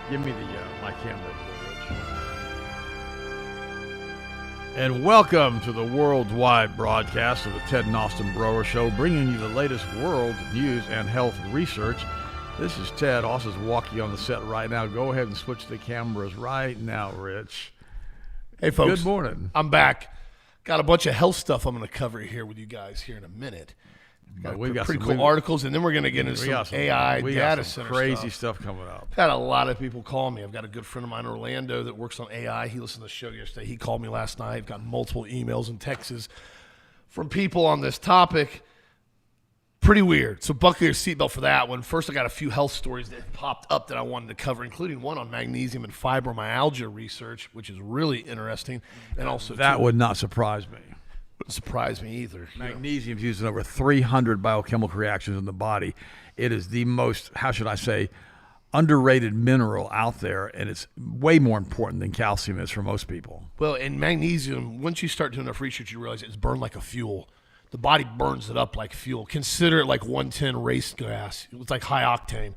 Give me my camera over there, Rich. And welcome to the worldwide broadcast of the Ted and Austin Broer Show, bringing you the latest world news and health research. This is Ted. Austin's walking on the set right now. Go ahead and switch the cameras right now, Rich. Hey, folks. Good morning. I'm back. Got a bunch of health stuff I'm going to cover here with you guys here in a minute. Got pretty cool articles, and then we're going to get into some AI data center crazy stuff coming up. I've had a lot of people call me. I've got a good friend of mine in Orlando that works on AI. He listened to the show yesterday. He called me last night. I've got multiple emails and texts from people on this topic. Pretty weird. So buckle your seatbelt for that one. First, I got a few health stories that popped up that I wanted to cover, including one on magnesium and fibromyalgia research, which is really interesting. And also that would not surprise me. Wouldn't surprise me either. Magnesium is used in over 300 biochemical reactions in the body. It is the most, how should I say, underrated mineral out there, and it's way more important than calcium is for most people. Well, in magnesium, once you start doing enough research, you realize it's burned like a fuel. The body burns it up like fuel. Consider it like 110 race gas. It's like high octane.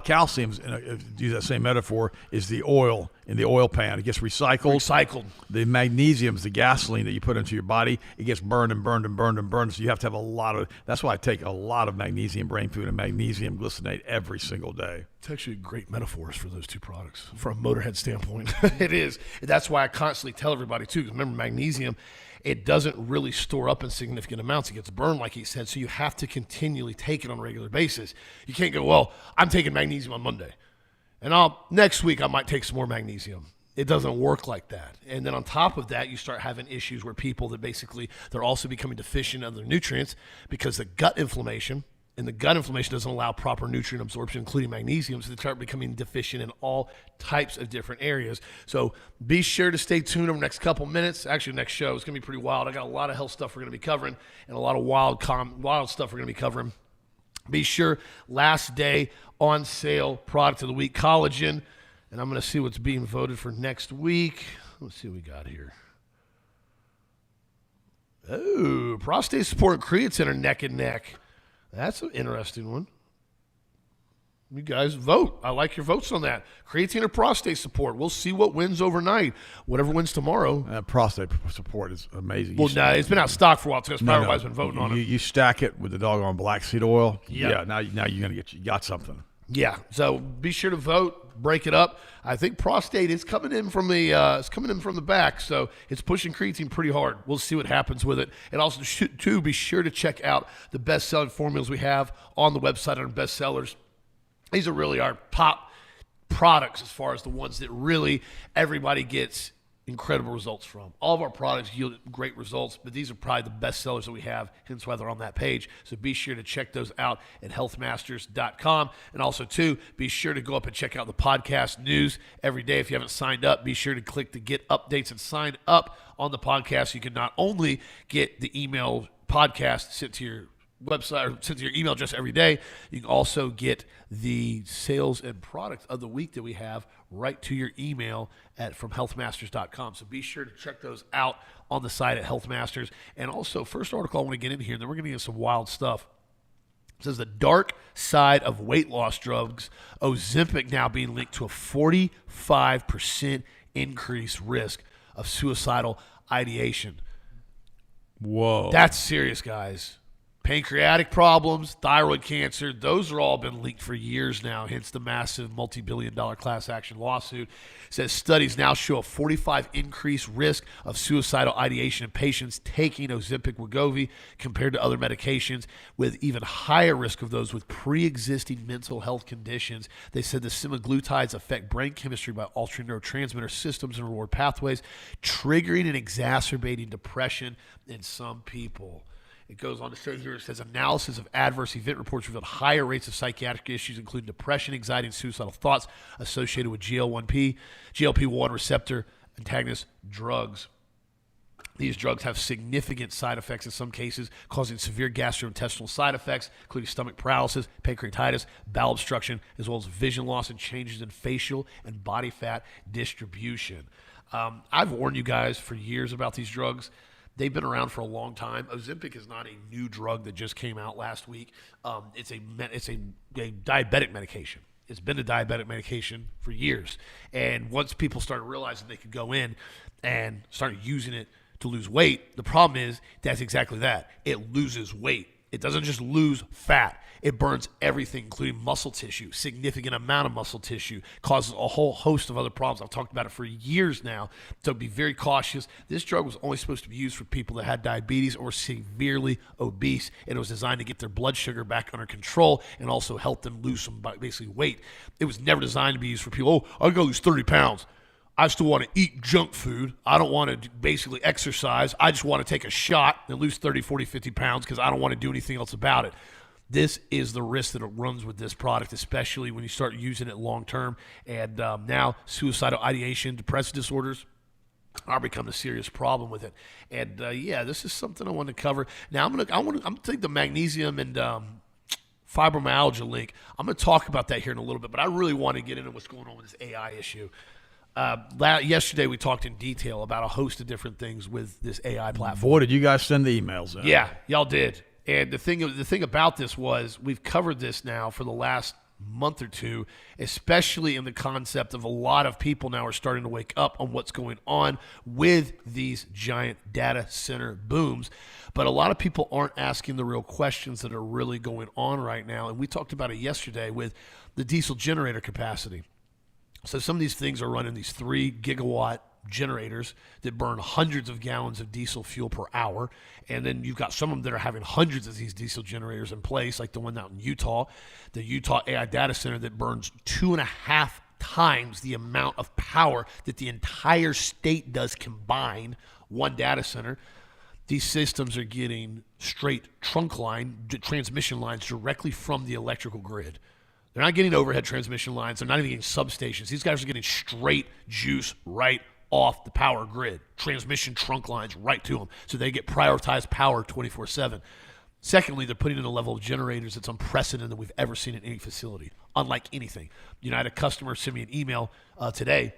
Calcium, to use that same metaphor, is the oil in the oil pan. It gets recycled. The magnesium is the gasoline that you put into your body. It gets burned and burned and burned and burned. So you have to have a lot of. That's why I take a lot of magnesium brain food and magnesium glycinate every single day. It's actually great metaphors for those two products from a Motorhead standpoint. It is. That's why I constantly tell everybody too. Because remember, magnesium, it doesn't really store up in significant amounts. It gets burned, like he said, so you have to continually take it on a regular basis. You can't go, well, I'm taking magnesium on Monday, and next week I might take some more magnesium. It doesn't work like that. And then on top of that, you start having issues where people that basically, they're also becoming deficient in other nutrients because the gut inflammation, and the gut inflammation doesn't allow proper nutrient absorption, including magnesium, so they start becoming deficient in all types of different areas. So be sure to stay tuned over the next couple minutes. Actually, next show is going to be pretty wild. I got a lot of health stuff we're going to be covering and a lot of wild stuff we're going to be covering. Be sure, last day on sale, product of the week, collagen. And I'm going to see what's being voted for next week. Let's see what we got here. Oh, prostate support and creatine are neck and neck. That's an interesting one. You guys vote. I like your votes on that. Creatine or prostate support. We'll see what wins overnight. Whatever wins tomorrow. Prostate support is amazing. Well, it's been out of stock for a while, so everybody's been voting on it. You stack it with the doggone black seed oil. Yep. Yeah. Now you're gonna you got something. Yeah. So be sure to vote. Break it up. I think prostate is coming in from the back, so it's pushing creatine pretty hard. We'll see what happens with it. And also, too, be sure to check out the best-selling formulas we have on the website on bestsellers. These are really our top products as far as the ones that really everybody gets incredible results from. All of our products yield great results, but these are probably the best sellers that we have, hence why they're on that page. So be sure to check those out at healthmasters.com. And also, too, be sure to go up and check out the podcast news every day. If you haven't signed up, be sure to click the Get Updates and sign up on the podcast. You can not only get the email podcast sent to your website or sent to your email address every day, you can also get the sales and products of the week that we have right to your email from healthmasters.com. So be sure to check those out on the site at Healthmasters. And also, first article I want to get in here, and then we're going to get some wild stuff. It says the dark side of weight loss drugs, Ozempic now being linked to a 45% increased risk of suicidal ideation. Whoa. That's serious, guys. Pancreatic problems, thyroid cancer, those are all been linked for years now, hence the massive multi-billion-dollar class action lawsuit. It says studies now show a 45% increased risk of suicidal ideation in patients taking Ozempic Wegovy compared to other medications, with even higher risk of those with pre-existing mental health conditions. They said the semaglutides affect brain chemistry by altering neurotransmitter systems and reward pathways, triggering and exacerbating depression in some people. It goes on to say here, it says analysis of adverse event reports revealed higher rates of psychiatric issues, including depression, anxiety, and suicidal thoughts associated with GLP-1 receptor antagonist drugs. These drugs have significant side effects in some cases, causing severe gastrointestinal side effects, including stomach paralysis, pancreatitis, bowel obstruction, as well as vision loss and changes in facial and body fat distribution. I've warned you guys for years about these drugs. They've been around for a long time. Ozempic is not a new drug that just came out last week. It's a diabetic medication. It's been a diabetic medication for years. And once people started realizing they could go in and start using it to lose weight, the problem is that's exactly that. It loses weight. It doesn't just lose fat. It burns everything, including muscle tissue, significant amount of muscle tissue, causes a whole host of other problems. I've talked about it for years now, so be very cautious. This drug was only supposed to be used for people that had diabetes or severely obese, and it was designed to get their blood sugar back under control and also help them lose some basically weight. It was never designed to be used for people, I gotta lose 30 pounds. I still want to eat junk food. I don't want to basically exercise. I just want to take a shot and lose 30, 40, 50 pounds because I don't want to do anything else about it. This is the risk that it runs with this product, especially when you start using it long term. And now suicidal ideation, depressive disorders are becoming a serious problem with it. And this is something I want to cover. Now I'm gonna take the magnesium and fibromyalgia link. I'm gonna talk about that here in a little bit, but I really want to get into what's going on with this AI issue. Yesterday we talked in detail about a host of different things with this AI platform. Boy, did you guys send the emails in. Yeah, y'all did. And the thing about this was we've covered this now for the last month or two, especially in the concept of a lot of people now are starting to wake up on what's going on with these giant data center booms. But a lot of people aren't asking the real questions that are really going on right now. And we talked about it yesterday with the diesel generator capacity. So some of these things are running these 3 gigawatt generators that burn hundreds of gallons of diesel fuel per hour. And then you've got some of them that are having hundreds of these diesel generators in place, like the one out in Utah, the Utah AI data center that burns 2.5 times the amount of power that the entire state does combined, one data center. These systems are getting straight transmission lines directly from the electrical grid. They're not getting overhead transmission lines. They're not even getting substations. These guys are getting straight juice right off the power grid, transmission trunk lines right to them. So they get prioritized power 24/7. Secondly, they're putting in a level of generators that's unprecedented that we've ever seen in any facility, unlike anything. I had a customer send me an email today.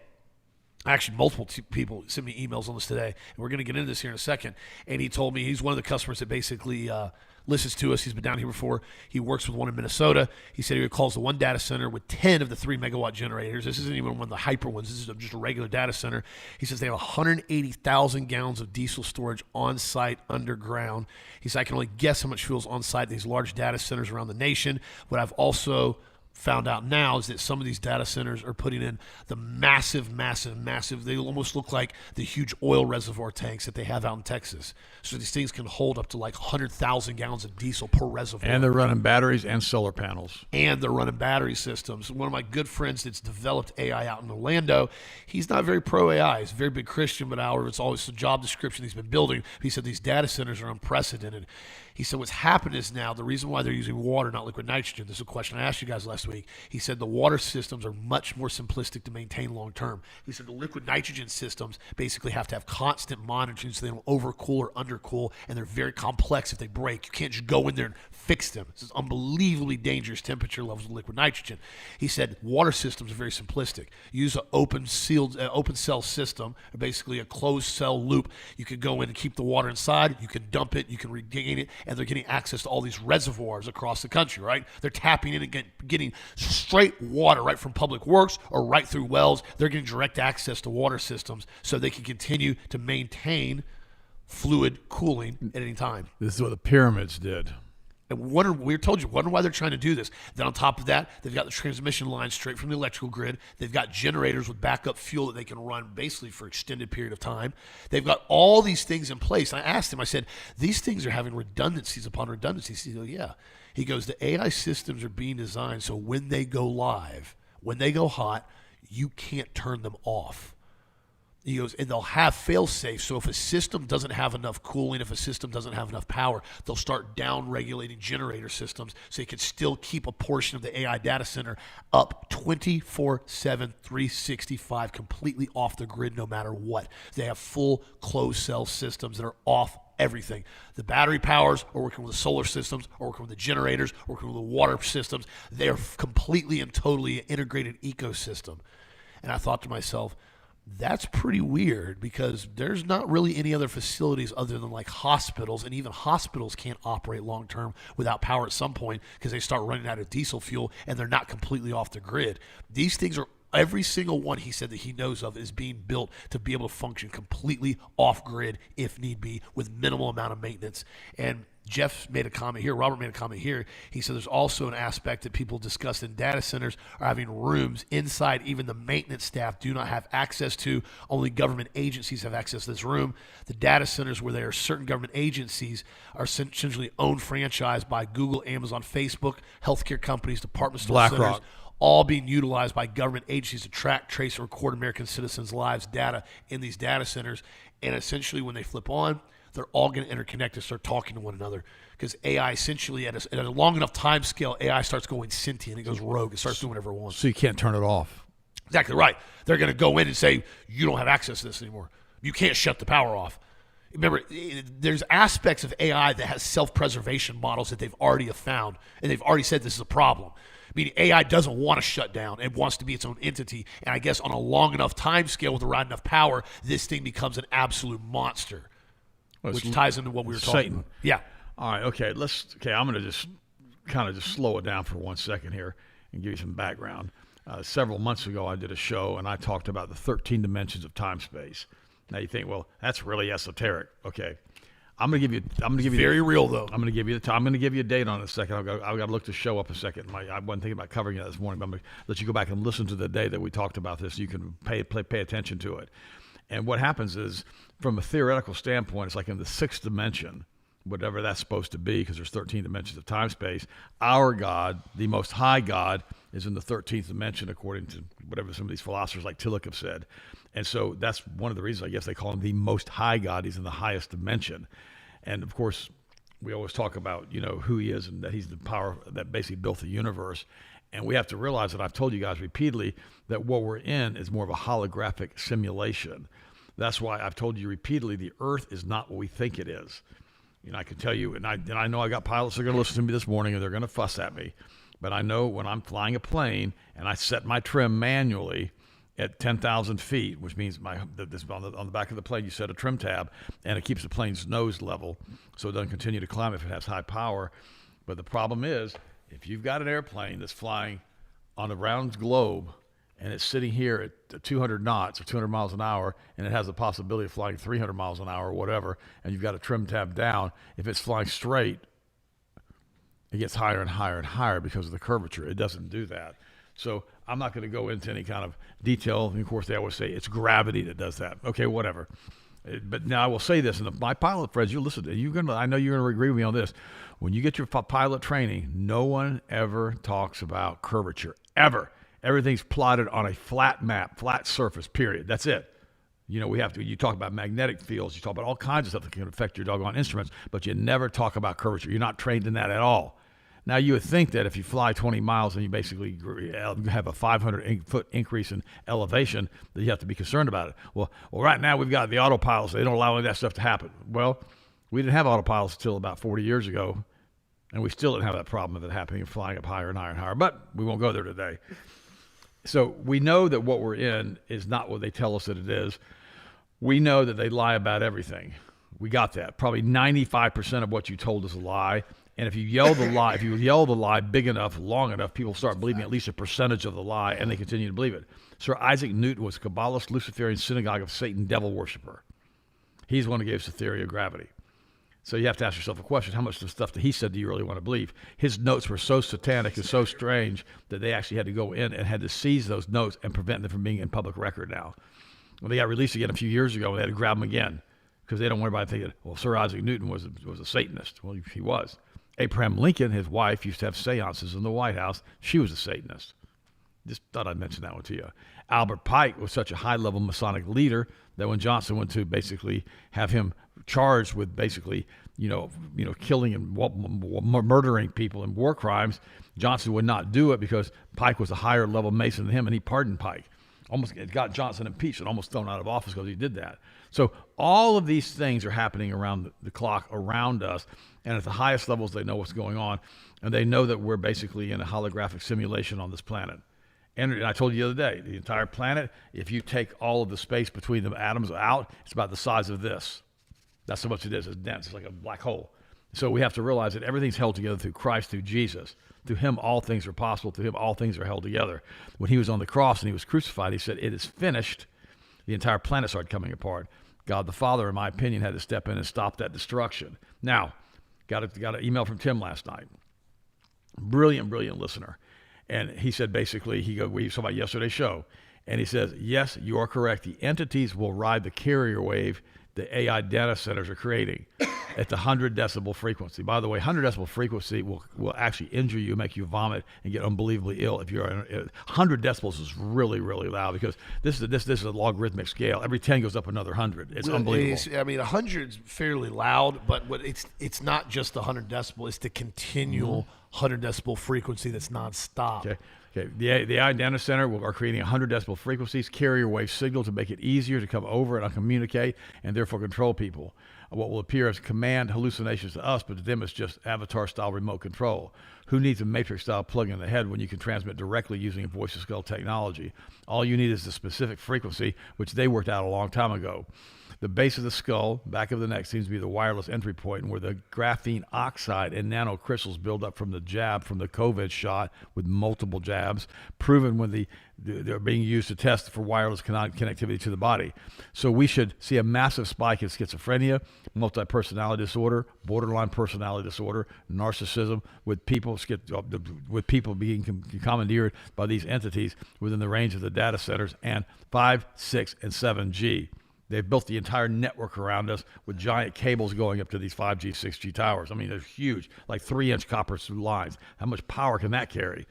Actually, multiple people sent me emails on this today, and we're going to get into this here in a second. And he told me he's one of the customers that basically listens to us. He's been down here before. He works with one in Minnesota. He said he calls the one data center with 10 of the 3 megawatt generators. This isn't even one of the hyper ones. This is just a regular data center. He says they have 180,000 gallons of diesel storage on site underground. He said, I can only guess how much fuel is on site in these large data centers around the nation. What I've also found out now is that some of these data centers are putting in the massive, they almost look like the huge oil reservoir tanks that they have out in Texas. So these things can hold up to like 100,000 gallons of diesel per reservoir. And they're running batteries and solar panels. And they're running battery systems. One of my good friends that's developed AI out in Orlando, he's not very pro AI. He's a very big Christian, but however, it's always the job description he's been building. He said these data centers are unprecedented. He said what's happened is now the reason why they're using water, not liquid nitrogen. This is a question I asked you guys last week. He said the water systems are much more simplistic to maintain long term. He said the liquid nitrogen systems basically have to have constant monitoring so they don't overcool or undercool, and they're very complex if they break. You can't just go in there and fix them. This is unbelievably dangerous temperature levels of liquid nitrogen. He said water systems are very simplistic. Use an open cell system, or basically a closed cell loop. You can go in and keep the water inside. You can dump it. You can regain it. And they're getting access to all these reservoirs across the country, right? They're tapping in and getting straight water right from Public Works or right through wells. They're getting direct access to water systems so they can continue to maintain fluid cooling at any time. This is what the pyramids did. And wonder why they're trying to do this. Then on top of that, they've got the transmission lines straight from the electrical grid. They've got generators with backup fuel that they can run basically for extended period of time. They've got all these things in place. And I asked him, I said, these things are having redundancies upon redundancies. He goes, yeah. He goes, the AI systems are being designed so when they go live, when they go hot, you can't turn them off. He goes, and they'll have fail-safe. So if a system doesn't have enough cooling, if a system doesn't have enough power, they'll start down-regulating generator systems so you can still keep a portion of the AI data center up 24/7, 365, completely off the grid no matter what. They have full closed-cell systems that are off everything. The battery powers are working with the solar systems, are working with the generators, are working with the water systems. They're completely and totally an integrated ecosystem. And I thought to myself, That's pretty weird because there's not really any other facilities other than like hospitals, and even hospitals can't operate long term without power at some point because they start running out of diesel fuel and they're not completely off the grid. These things are, every single one he said that he knows of is being built to be able to function completely off grid if need be with minimal amount of maintenance. And Jeff made a comment here, Robert made a comment here. He said there's also an aspect that people discussed in data centers are having rooms inside even the maintenance staff do not have access to. Only government agencies have access to this room. The data centers where there are certain government agencies are essentially owned, franchised by Google, Amazon, Facebook, healthcare companies, department store centers, BlackRock. all being utilized by government agencies to track, trace, and record American citizens' lives data in these data centers. And essentially when they flip on, they're all going to interconnect and start talking to one another because AI essentially at a long enough time scale, AI starts going sentient. It goes rogue. It starts doing whatever it wants. So you can't turn it off. Exactly right. They're going to go in and say, you don't have access to this anymore. You can't shut the power off. Remember, there's aspects of AI that has self-preservation models that they've already found, and they've already said this is a problem. Meaning AI doesn't want to shut down. It wants to be its own entity. And I guess on a long enough time scale with the right enough power, this thing becomes an absolute monster. Which ties into what we were talking Satan. about. Yeah. All right, okay, I'm going to just kind of just slow it down for 1 second here and give you some background. Several months ago, I did a show, and I talked about the 13 dimensions of time-space. Now you think, well, that's really esoteric. Okay. I'm going to give you Very real, though. I'm going to give you the time. I'm going to give you a date on it in a second. I've got to look the show up a second. I wasn't thinking about covering it this morning, but I'm going to let you go back and listen to the day that we talked about this so you can pay attention to it. And what happens is, from a theoretical standpoint, it's like in the sixth dimension, whatever that's supposed to be, because there's 13 dimensions of time-space. Our God, the Most High God, is in the 13th dimension, according to whatever some of these philosophers like Tillich have said. And so that's one of the reasons, I guess, they call him the Most High God. He's in the highest dimension. And, of course, we always talk about, who he is and that he's the power that basically built the universe. And we have to realize that I've told you guys repeatedly that what we're in is more of a holographic simulation. That's why I've told you repeatedly the Earth is not what we think it is. I can tell you, and I know I got pilots that are going to listen to me this morning and they're going to fuss at me. But I know when I'm flying a plane and I set my trim manually at 10,000 feet, which means on the back of the plane you set a trim tab and it keeps the plane's nose level so it doesn't continue to climb if it has high power. But the problem is, if you've got an airplane that's flying on a round globe and it's sitting here at 200 knots or 200 miles an hour and it has the possibility of flying 300 miles an hour or whatever, and you've got a trim tab down, if it's flying straight, it gets higher and higher and higher because of the curvature. It doesn't do that. So I'm not going to go into any kind of detail. And of course, they always say it's gravity that does that. Okay, whatever. But now I will say this, and my pilot friends, you listen, I know you're going to agree with me on this. When you get your pilot training, no one ever talks about curvature, ever. Everything's plotted on a flat map, flat surface, period. That's it. You talk about magnetic fields, you talk about all kinds of stuff that can affect your doggone instruments, but you never talk about curvature. You're not trained in that at all. Now, you would think that if you fly 20 miles and you basically have a 500-foot increase in elevation, that you have to be concerned about it. Well, right now we've got the autopilots. They don't allow any of that stuff to happen. Well, we didn't have autopilots until about 40 years ago, and we still didn't have that problem of it happening and flying up higher and higher and higher. But we won't go there today. So we know that what we're in is not what they tell us that it is. We know that they lie about everything. We got that. Probably 95% of what you told is a lie. And if you yell the lie big enough, long enough, people start believing at least a percentage of the lie, and they continue to believe it. Sir Isaac Newton was a Kabbalist, Luciferian, synagogue of Satan, devil worshiper. He's the one who gave us the theory of gravity. So you have to ask yourself a question: how much of the stuff that he said do you really want to believe? His notes were so satanic and so strange that they actually had to go in and had to seize those notes and prevent them from being in public record now. When they got released again a few years ago, they had to grab them again because they don't want everybody thinking, well, Sir Isaac Newton was a Satanist. Well, he was. Abraham Lincoln, his wife, used to have seances in the White House. She was a Satanist. Just thought I'd mention that one to you. Albert Pike was such a high-level Masonic leader that when Johnson went to basically have him charged with basically, killing and murdering people in war crimes, Johnson would not do it because Pike was a higher-level Mason than him, and he pardoned Pike. It got Johnson impeached and almost thrown out of office because he did that. So all of these things are happening around the clock around us, and at the highest levels they know what's going on, and they know that we're basically in a holographic simulation on this planet. And I told you the other day, the entire planet, if you take all of the space between the atoms out, it's about the size of this. That's how much it is. It's dense. It's like a black hole. So we have to realize that everything's held together through Christ, through Jesus. Through him, all things are possible. Through him, all things are held together. When he was on the cross and he was crucified, he said, "It is finished." The entire planet started coming apart. God the Father, in my opinion, had to step in and stop that destruction. Now, got an email from Tim last night. Brilliant listener. And he said basically, we saw about yesterday's show, and he says, yes, you are correct. The entities will ride the carrier wave the AI data centers are creating at the 100 decibel frequency. By the way, 100 decibel frequency will actually injure you, make you vomit, and get unbelievably ill. If you're 100 decibels is really loud, because this is a logarithmic scale. Every 10 goes up another 100. It's unbelievable. I mean, 100's fairly loud, but it's not just the 100 decibel. It's the continual 100 decibel frequency that's nonstop. Okay. The AI data center are creating 100 decibel frequencies, carrier wave signal to make it easier to come over and communicate and therefore control people. What will appear as command hallucinations to us, but to them it's just avatar-style remote control. Who needs a matrix-style plug in the head when you can transmit directly using voice-to-skull technology? All you need is the specific frequency, which they worked out a long time ago. The base of the skull, back of the neck, seems to be the wireless entry point, where the graphene oxide and nanocrystals build up from the jab from the COVID shot with multiple jabs, proven when they're being used to test for wireless connectivity to the body. So we should see a massive spike in schizophrenia, multi-personality disorder, borderline personality disorder, narcissism, with people being commandeered by these entities within the range of the data centers, and 5, 6, and 7G. They've built the entire network around us with giant cables going up to these 5G, 6G towers. I mean, they're huge, like 3-inch copper lines. How much power can that carry?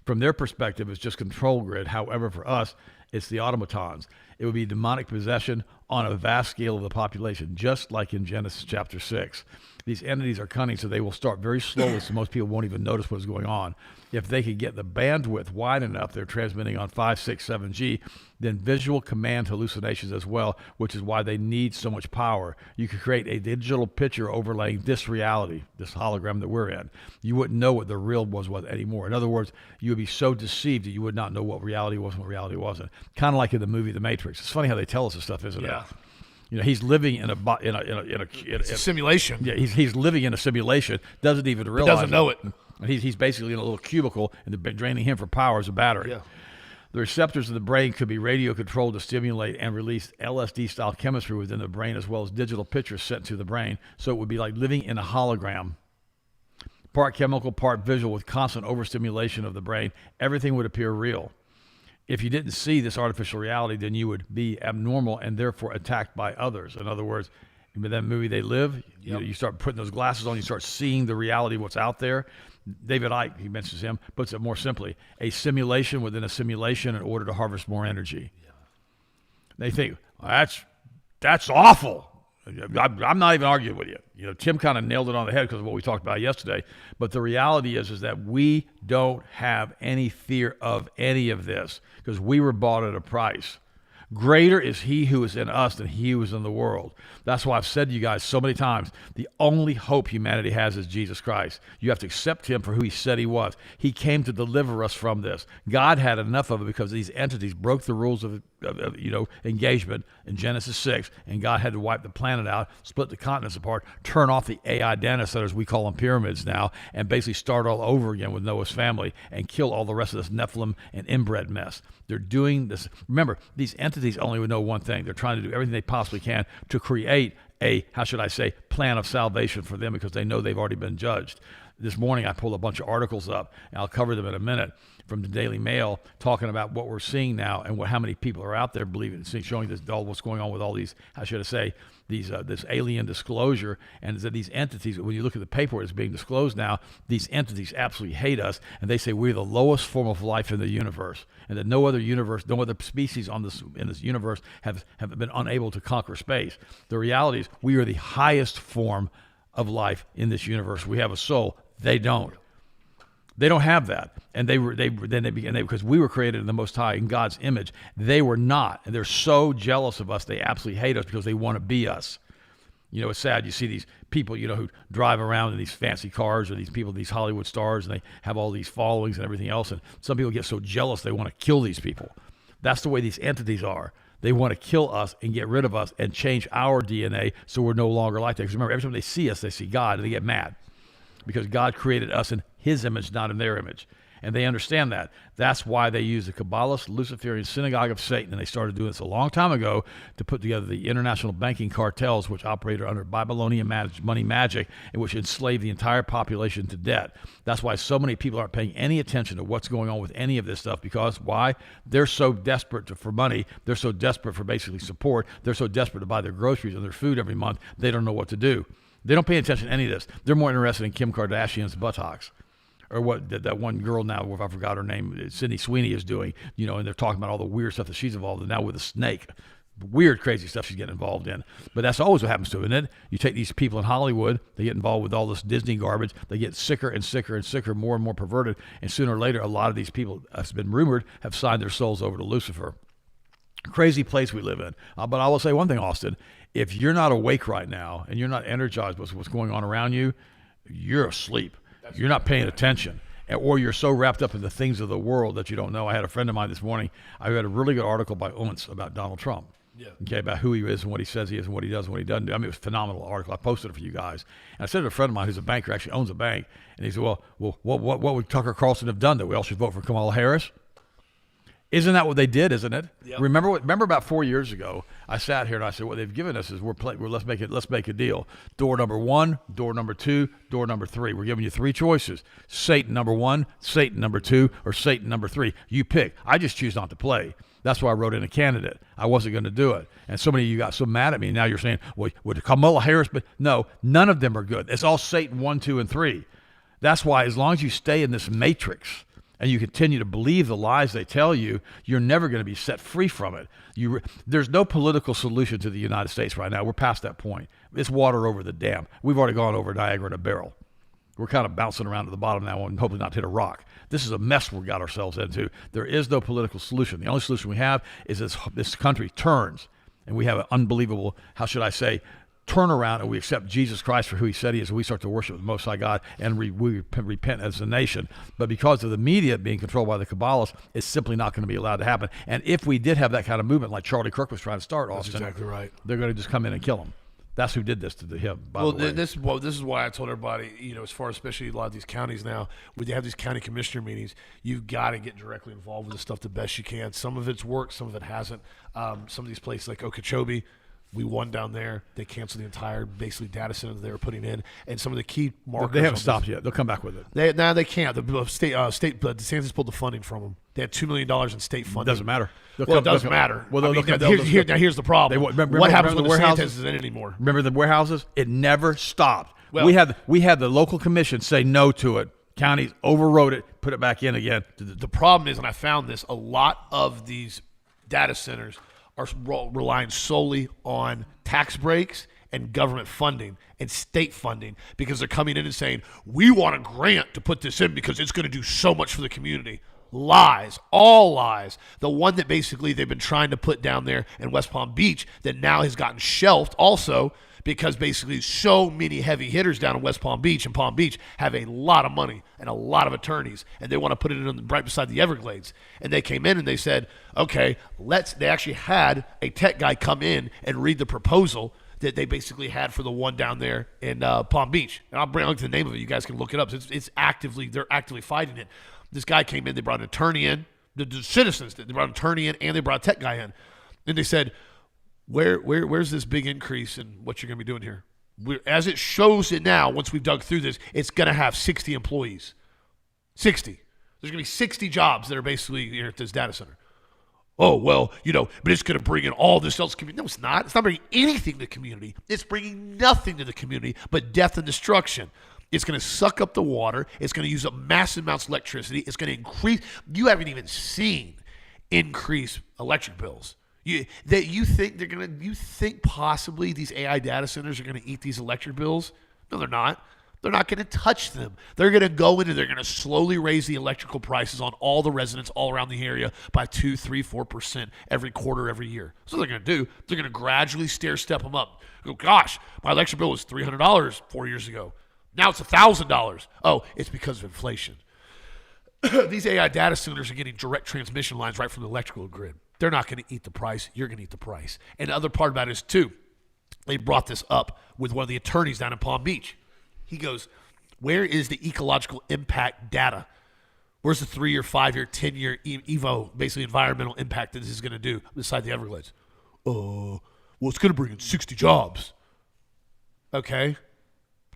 From their perspective, it's just control grid. However, for us, it's the automatons. It would be demonic possession on a vast scale of the population, just like in Genesis chapter 6. These entities are cunning, so they will start very slowly, so most people won't even notice what's going on. If they can get the bandwidth wide enough, they're transmitting on 5, 6, 7G, then visual command hallucinations as well, which is why they need so much power. You could create a digital picture overlaying this reality, this hologram that we're in. You wouldn't know what the real was anymore. In other words, you would be so deceived that you would not know what reality was and what reality wasn't. Kind of like in the movie The Matrix. It's funny how they tell us this stuff, isn't it? You know, he's living in a simulation. Yeah, he's living in a simulation. Doesn't even realize. Doesn't know it. He's basically in a little cubicle, and they're draining him for power as a battery. Yeah. The receptors of the brain could be radio controlled to stimulate and release LSD-style chemistry within the brain, as well as digital pictures sent to the brain. So it would be like living in a hologram. Part chemical, part visual, with constant overstimulation of the brain. Everything would appear real. If you didn't see this artificial reality, then you would be abnormal and therefore attacked by others. In other words, in that movie They Live, you start putting those glasses on, you start seeing the reality of what's out there. David Icke, he mentions him, puts it more simply, a simulation within a simulation in order to harvest more energy. Yeah. They think, that's awful. I'm not even arguing with you. You know, Tim kind of nailed it on the head because of what we talked about yesterday. But the reality is that we don't have any fear of any of this because we were bought at a price. Greater is he who is in us than he who is in the world. That's why I've said to you guys so many times, the only hope humanity has is Jesus Christ. You have to accept him for who he said he was. He came to deliver us from this. God had enough of it because these entities broke the rules of engagement in Genesis 6, and God had to wipe the planet out, split the continents apart, turn off the AI data centers, we call them pyramids now, and basically start all over again with Noah's family and kill all the rest of this Nephilim and inbred mess. They're doing this. Remember, these entities only would know one thing. They're trying to do everything they possibly can to create a, plan of salvation for them because they know they've already been judged. This morning I pulled a bunch of articles up, and I'll cover them in a minute, from the Daily Mail talking about what we're seeing now and how many people are out there believing, showing this what's going on with all these, this alien disclosure, and that these entities, when you look at the paperwork that's being disclosed now, these entities absolutely hate us, and they say we're the lowest form of life in the universe, and that no other species in this universe have been unable to conquer space. The reality is we are the highest form of life in this universe. We have a soul. They don't. They don't have that, and because we were created in the Most High in God's image. They were not, and they're so jealous of us. They absolutely hate us because they want to be us. You know, it's sad. You see these people, you know, who drive around in these fancy cars, or these people, these Hollywood stars, and they have all these followings and everything else. And some people get so jealous they want to kill these people. That's the way these entities are. They want to kill us and get rid of us and change our DNA so we're no longer like that. Because remember, every time they see us, they see God, and they get mad because God created us in His image, not in their image. And they understand that. That's why they use the Kabbalist Luciferian synagogue of Satan, and they started doing this a long time ago to put together the international banking cartels, which operate under Babylonian money magic, and which enslave the entire population to debt. That's why so many people aren't paying any attention to what's going on with any of this stuff, because why? They're so desperate for money. They're so desperate for basically support. They're so desperate to buy their groceries and their food every month, they don't know what to do. They don't pay attention to any of this. They're more interested in Kim Kardashian's buttocks, or what that one girl now, if I forgot her name, Sydney Sweeney, is doing, you know, and they're talking about all the weird stuff that she's involved in now with a snake. Weird, crazy stuff she's getting involved in. But that's always what happens to it, isn't it? You take these people in Hollywood, they get involved with all this Disney garbage, they get sicker and sicker and sicker, more and more perverted, and sooner or later, a lot of these people, as been rumored, have signed their souls over to Lucifer. Crazy place we live in. But I will say one thing, Austin. If you're not awake right now, and you're not energized with what's going on around you, you're asleep. You're not paying attention, or you're so wrapped up in the things of the world that you don't know. I had a friend of mine this morning. I read a really good article by Owens about Donald Trump. Yeah. Okay, about who he is and what he says he is and what he does and what he doesn't do. I mean, it was a phenomenal article. I posted it for you guys. And I said to a friend of mine who's a banker, actually owns a bank, and he said, well, what would Tucker Carlson have done that we all should vote for Kamala Harris? Isn't that what they did, isn't it? Yep. Remember about 4 years ago, I sat here and I said, what they've given us is let's make a deal. Door number 1, door number 2, door number 3. We're giving you 3 choices. Satan number 1, Satan number 2, or Satan number 3. You pick. I just choose not to play. That's why I wrote in a candidate. I wasn't going to do it. And so many of you got so mad at me. Now you're saying, well, would Kamala Harris, but no, none of them are good. It's all Satan 1, 2, and 3. That's why as long as you stay in this matrix, and you continue to believe the lies they tell you, you're never going to be set free from it. There's no political solution to the United States right now. We're past that point. It's water over the dam. We've already gone over Niagara in a barrel. We're kind of bouncing around to the bottom now and hopefully not hit a rock. This is a mess we got ourselves into. There is no political solution. The only solution we have is this country turns, and we have an unbelievable, how should I say, turn around, and we accept Jesus Christ for who He said He is, and we start to worship the Most High God, and we repent as a nation. But because of the media being controlled by the Kabbalists, it's simply not going to be allowed to happen. And if we did have that kind of movement like Charlie Kirk was trying to start, Austin, that's exactly right. They're going to just come in and kill him. That's who did this to him, by the way. This is why I told everybody, you know, as far as especially a lot of these counties now, when they have these county commissioner meetings, you've got to get directly involved with the stuff the best you can. Some of it's worked, some of it hasn't. Some of these places like Okeechobee, we won down there. They canceled the entire basically data center that they were putting in, and some of the key markers. They haven't stopped yet. They'll come back with it. They can't. The state DeSantis pulled the funding from them. They had $2 million in state funding. It doesn't matter. It doesn't matter. Well, now here's the problem. What happens when DeSantis isn't in anymore? Remember the warehouses? It never stopped. Well, we had the local commission say no to it. Counties overrode it, put it back in again. The problem is, and I found this, a lot of these data centers are relying solely on tax breaks and government funding and state funding, because they're coming in and saying, we want a grant to put this in because it's going to do so much for the community. Lies, all lies. The one that basically they've been trying to put down there in West Palm Beach that now has gotten shelved also, because basically so many heavy hitters down in West Palm Beach and Palm Beach have a lot of money and a lot of attorneys, and they want to put it in right beside the Everglades. And they came in and they said, okay, they actually had a tech guy come in and read the proposal that they basically had for the one down there in Palm Beach. And I'll bring out the name of it. You guys can look it up. They're actively fighting it. This guy came in, they brought an attorney in, the citizens, they brought an attorney in, and they brought a tech guy in. And they said, Where's this big increase in what you're going to be doing here? As it shows it now, once we've dug through this, it's going to have 60 employees. 60. There's going to be 60 jobs that are basically here at this data center. Oh, well, but it's going to bring in all this else community. No, it's not. It's not bringing anything to the community. It's bringing nothing to the community but death and destruction. It's going to suck up the water. It's going to use up massive amounts of electricity. It's going to increase. You haven't even seen increased electric bills. You think possibly these AI data centers are going to eat these electric bills? No, they're not. They're not going to touch them. They're going to go in and they're going to slowly raise the electrical prices on all the residents all around the area by 2, 3, 4% every quarter, every year. So what they're going to do, they're going to gradually stair step them up. Oh, gosh, my electric bill was $300 4 years ago. Now it's $1,000. Oh, it's because of inflation. These AI data centers are getting direct transmission lines right from the electrical grid. They're not going to eat the price. You're going to eat the price. And the other part about it is, too, they brought this up with one of the attorneys down in Palm Beach. He goes, where is the ecological impact data? Where's the 3-year, 5-year, 10-year EVO, basically environmental impact that this is going to do beside the Everglades? Well, it's going to bring in 60 jobs. Okay.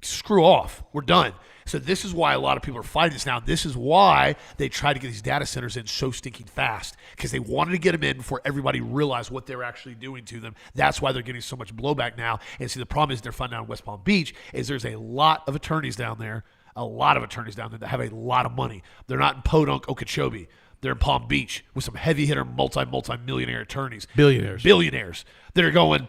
Screw off. We're done. So this is why a lot of people are fighting this now. This is why they tried to get these data centers in so stinking fast, because they wanted to get them in before everybody realized what they were actually doing to them. That's why they're getting so much blowback now. And see, the problem is they're finding out in West Palm Beach is there's a lot of attorneys down there, that have a lot of money. They're not in Podunk, Okeechobee. They're in Palm Beach with some heavy hitter multi-millionaire attorneys. Billionaires. That are going,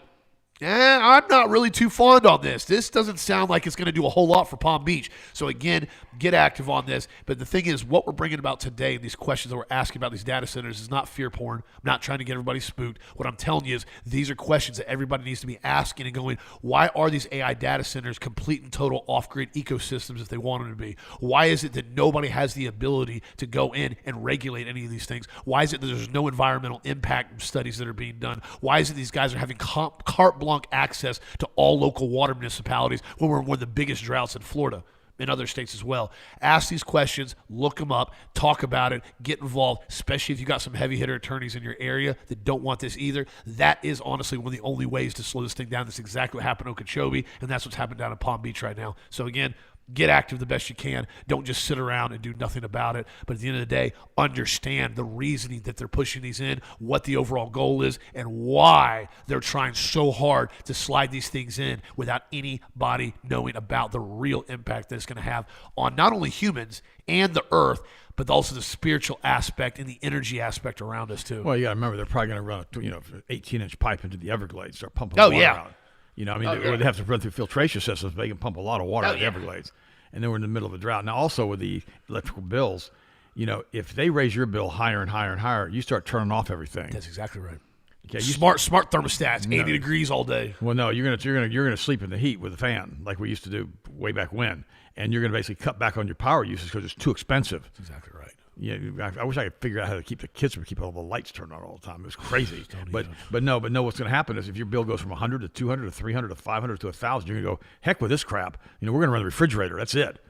I'm not really too fond on this. This doesn't sound like it's going to do a whole lot for Palm Beach. So again, get active on this. But the thing is, what we're bringing about today, these questions that we're asking about these data centers, is not fear porn. I'm not trying to get everybody spooked. What I'm telling you is these are questions that everybody needs to be asking and going, why are these AI data centers complete and total off-grid ecosystems if they want them to be? Why is it that nobody has the ability to go in and regulate any of these things? Why is it that there's no environmental impact studies that are being done? Why is it these guys are having carte blanche access to all local water municipalities when we're in one of the biggest droughts in Florida, in other states as well? Ask these questions, look them up, talk about it, get involved, especially if you got some heavy hitter attorneys in your area that don't want this either. That is honestly one of the only ways to slow this thing down. That's exactly what happened in Okeechobee, and that's what's happened down in Palm Beach right now. So again, get active the best you can. Don't just sit around and do nothing about it. But at the end of the day, understand the reasoning that they're pushing these in, what the overall goal is, and why they're trying so hard to slide these things in without anybody knowing about the real impact that it's going to have on not only humans and the earth, but also the spiritual aspect and the energy aspect around us too. Well, you got to remember, they're probably going to run a 18-inch pipe into the Everglades, start pumping water out. They have to run through filtration systems. They can pump a lot of water out of the Everglades. And then we're in the middle of a drought. Now, also with the electrical bills, if they raise your bill higher and higher and higher, you start turning off everything. That's exactly right. Okay, smart thermostats, 80 degrees all day. Well, no, you're gonna sleep in the heat with a fan like we used to do way back when, and you're gonna basically cut back on your power usage because it's too expensive. That's exactly right. Yeah, I wish I could figure out how to keep the kids from keeping all the lights turned on all the time. It was crazy. But no, what's going to happen is if your bill goes from 100 to 200 to 300 to 500 to 1,000, you're going to go, heck with this crap. We're going to run the refrigerator. That's it.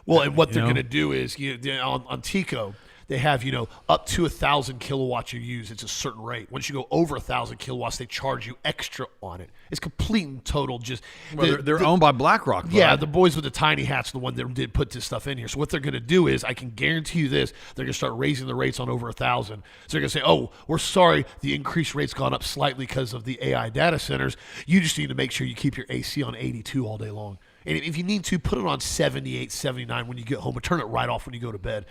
Well, and what they're going to do is on Tico, they have, up to 1,000 kilowatts you use. It's a certain rate. Once you go over 1,000 kilowatts, they charge you extra on it. It's complete and total just. Well, they're owned by BlackRock. Bud. Yeah, the boys with the tiny hats are the one that did put this stuff in here. So what they're going to do is, I can guarantee you this, they're going to start raising the rates on over 1,000. So they're going to say, oh, we're sorry, the increased rate's gone up slightly because of the AI data centers. You just need to make sure you keep your AC on 82 all day long. And if you need to, put it on 78, 79 when you get home, or turn it right off when you go to bed.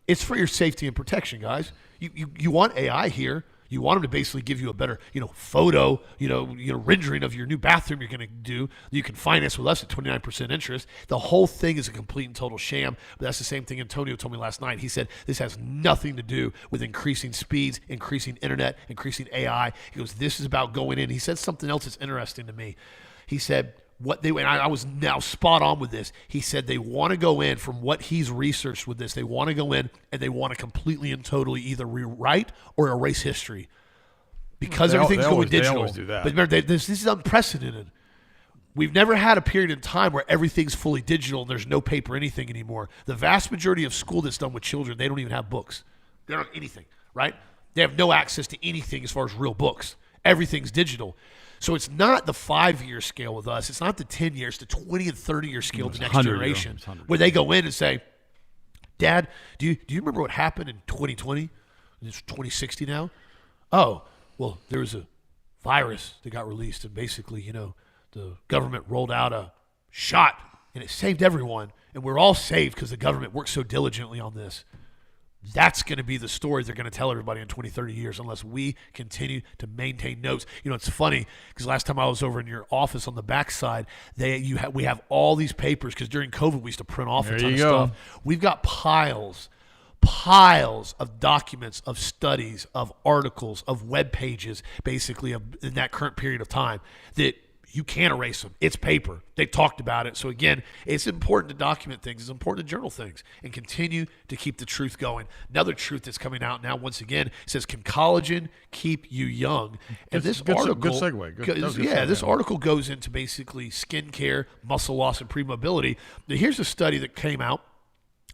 It's for your safety and protection, guys. You want AI here. You want them to basically give you a better, photo, rendering of your new bathroom you're going to do. You can finance with us at 29% interest. The whole thing is a complete and total sham. But that's the same thing Antonio told me last night. He said this has nothing to do with increasing speeds, increasing internet, increasing AI. He goes, this is about going in. He said something else that's interesting to me. He said, I was now spot on with this. He said they want to go in, from what he's researched with this, they want to go in and they want to completely and totally either rewrite or erase history because everything's going digital. They always do that. But remember, this is unprecedented. We've never had a period in time where everything's fully digital and there's no paper anything anymore. The vast majority of school that's done with children, they don't even have books. They don't have anything, right? They have no access to anything as far as real books. Everything's digital. So it's not the 5-year scale with us. It's not the 10 years, the 20 and 30-year scale of the next generation, where they go in and say, Dad, do you remember what happened in 2020? It's 2060 now. Oh, well, there was a virus that got released, and basically, the government rolled out a shot, and it saved everyone, and we're all saved because the government worked so diligently on this. That's going to be the story they're going to tell everybody in 20, 30 years unless we continue to maintain notes. You know, it's funny because last time I was over in your office on the backside, we have all these papers because during COVID we used to print off a ton of stuff. We've got piles of documents, of studies, of articles, of web pages, basically in that current period of time that you can't erase them. It's paper. They talked about it. So again, it's important to document things. It's important to journal things and continue to keep the truth going. Another truth that's coming out now, once again, says, can collagen keep you young? And this article, good segue. This article goes into basically skincare, muscle loss, and pre-mobility. Now, here's a study that came out.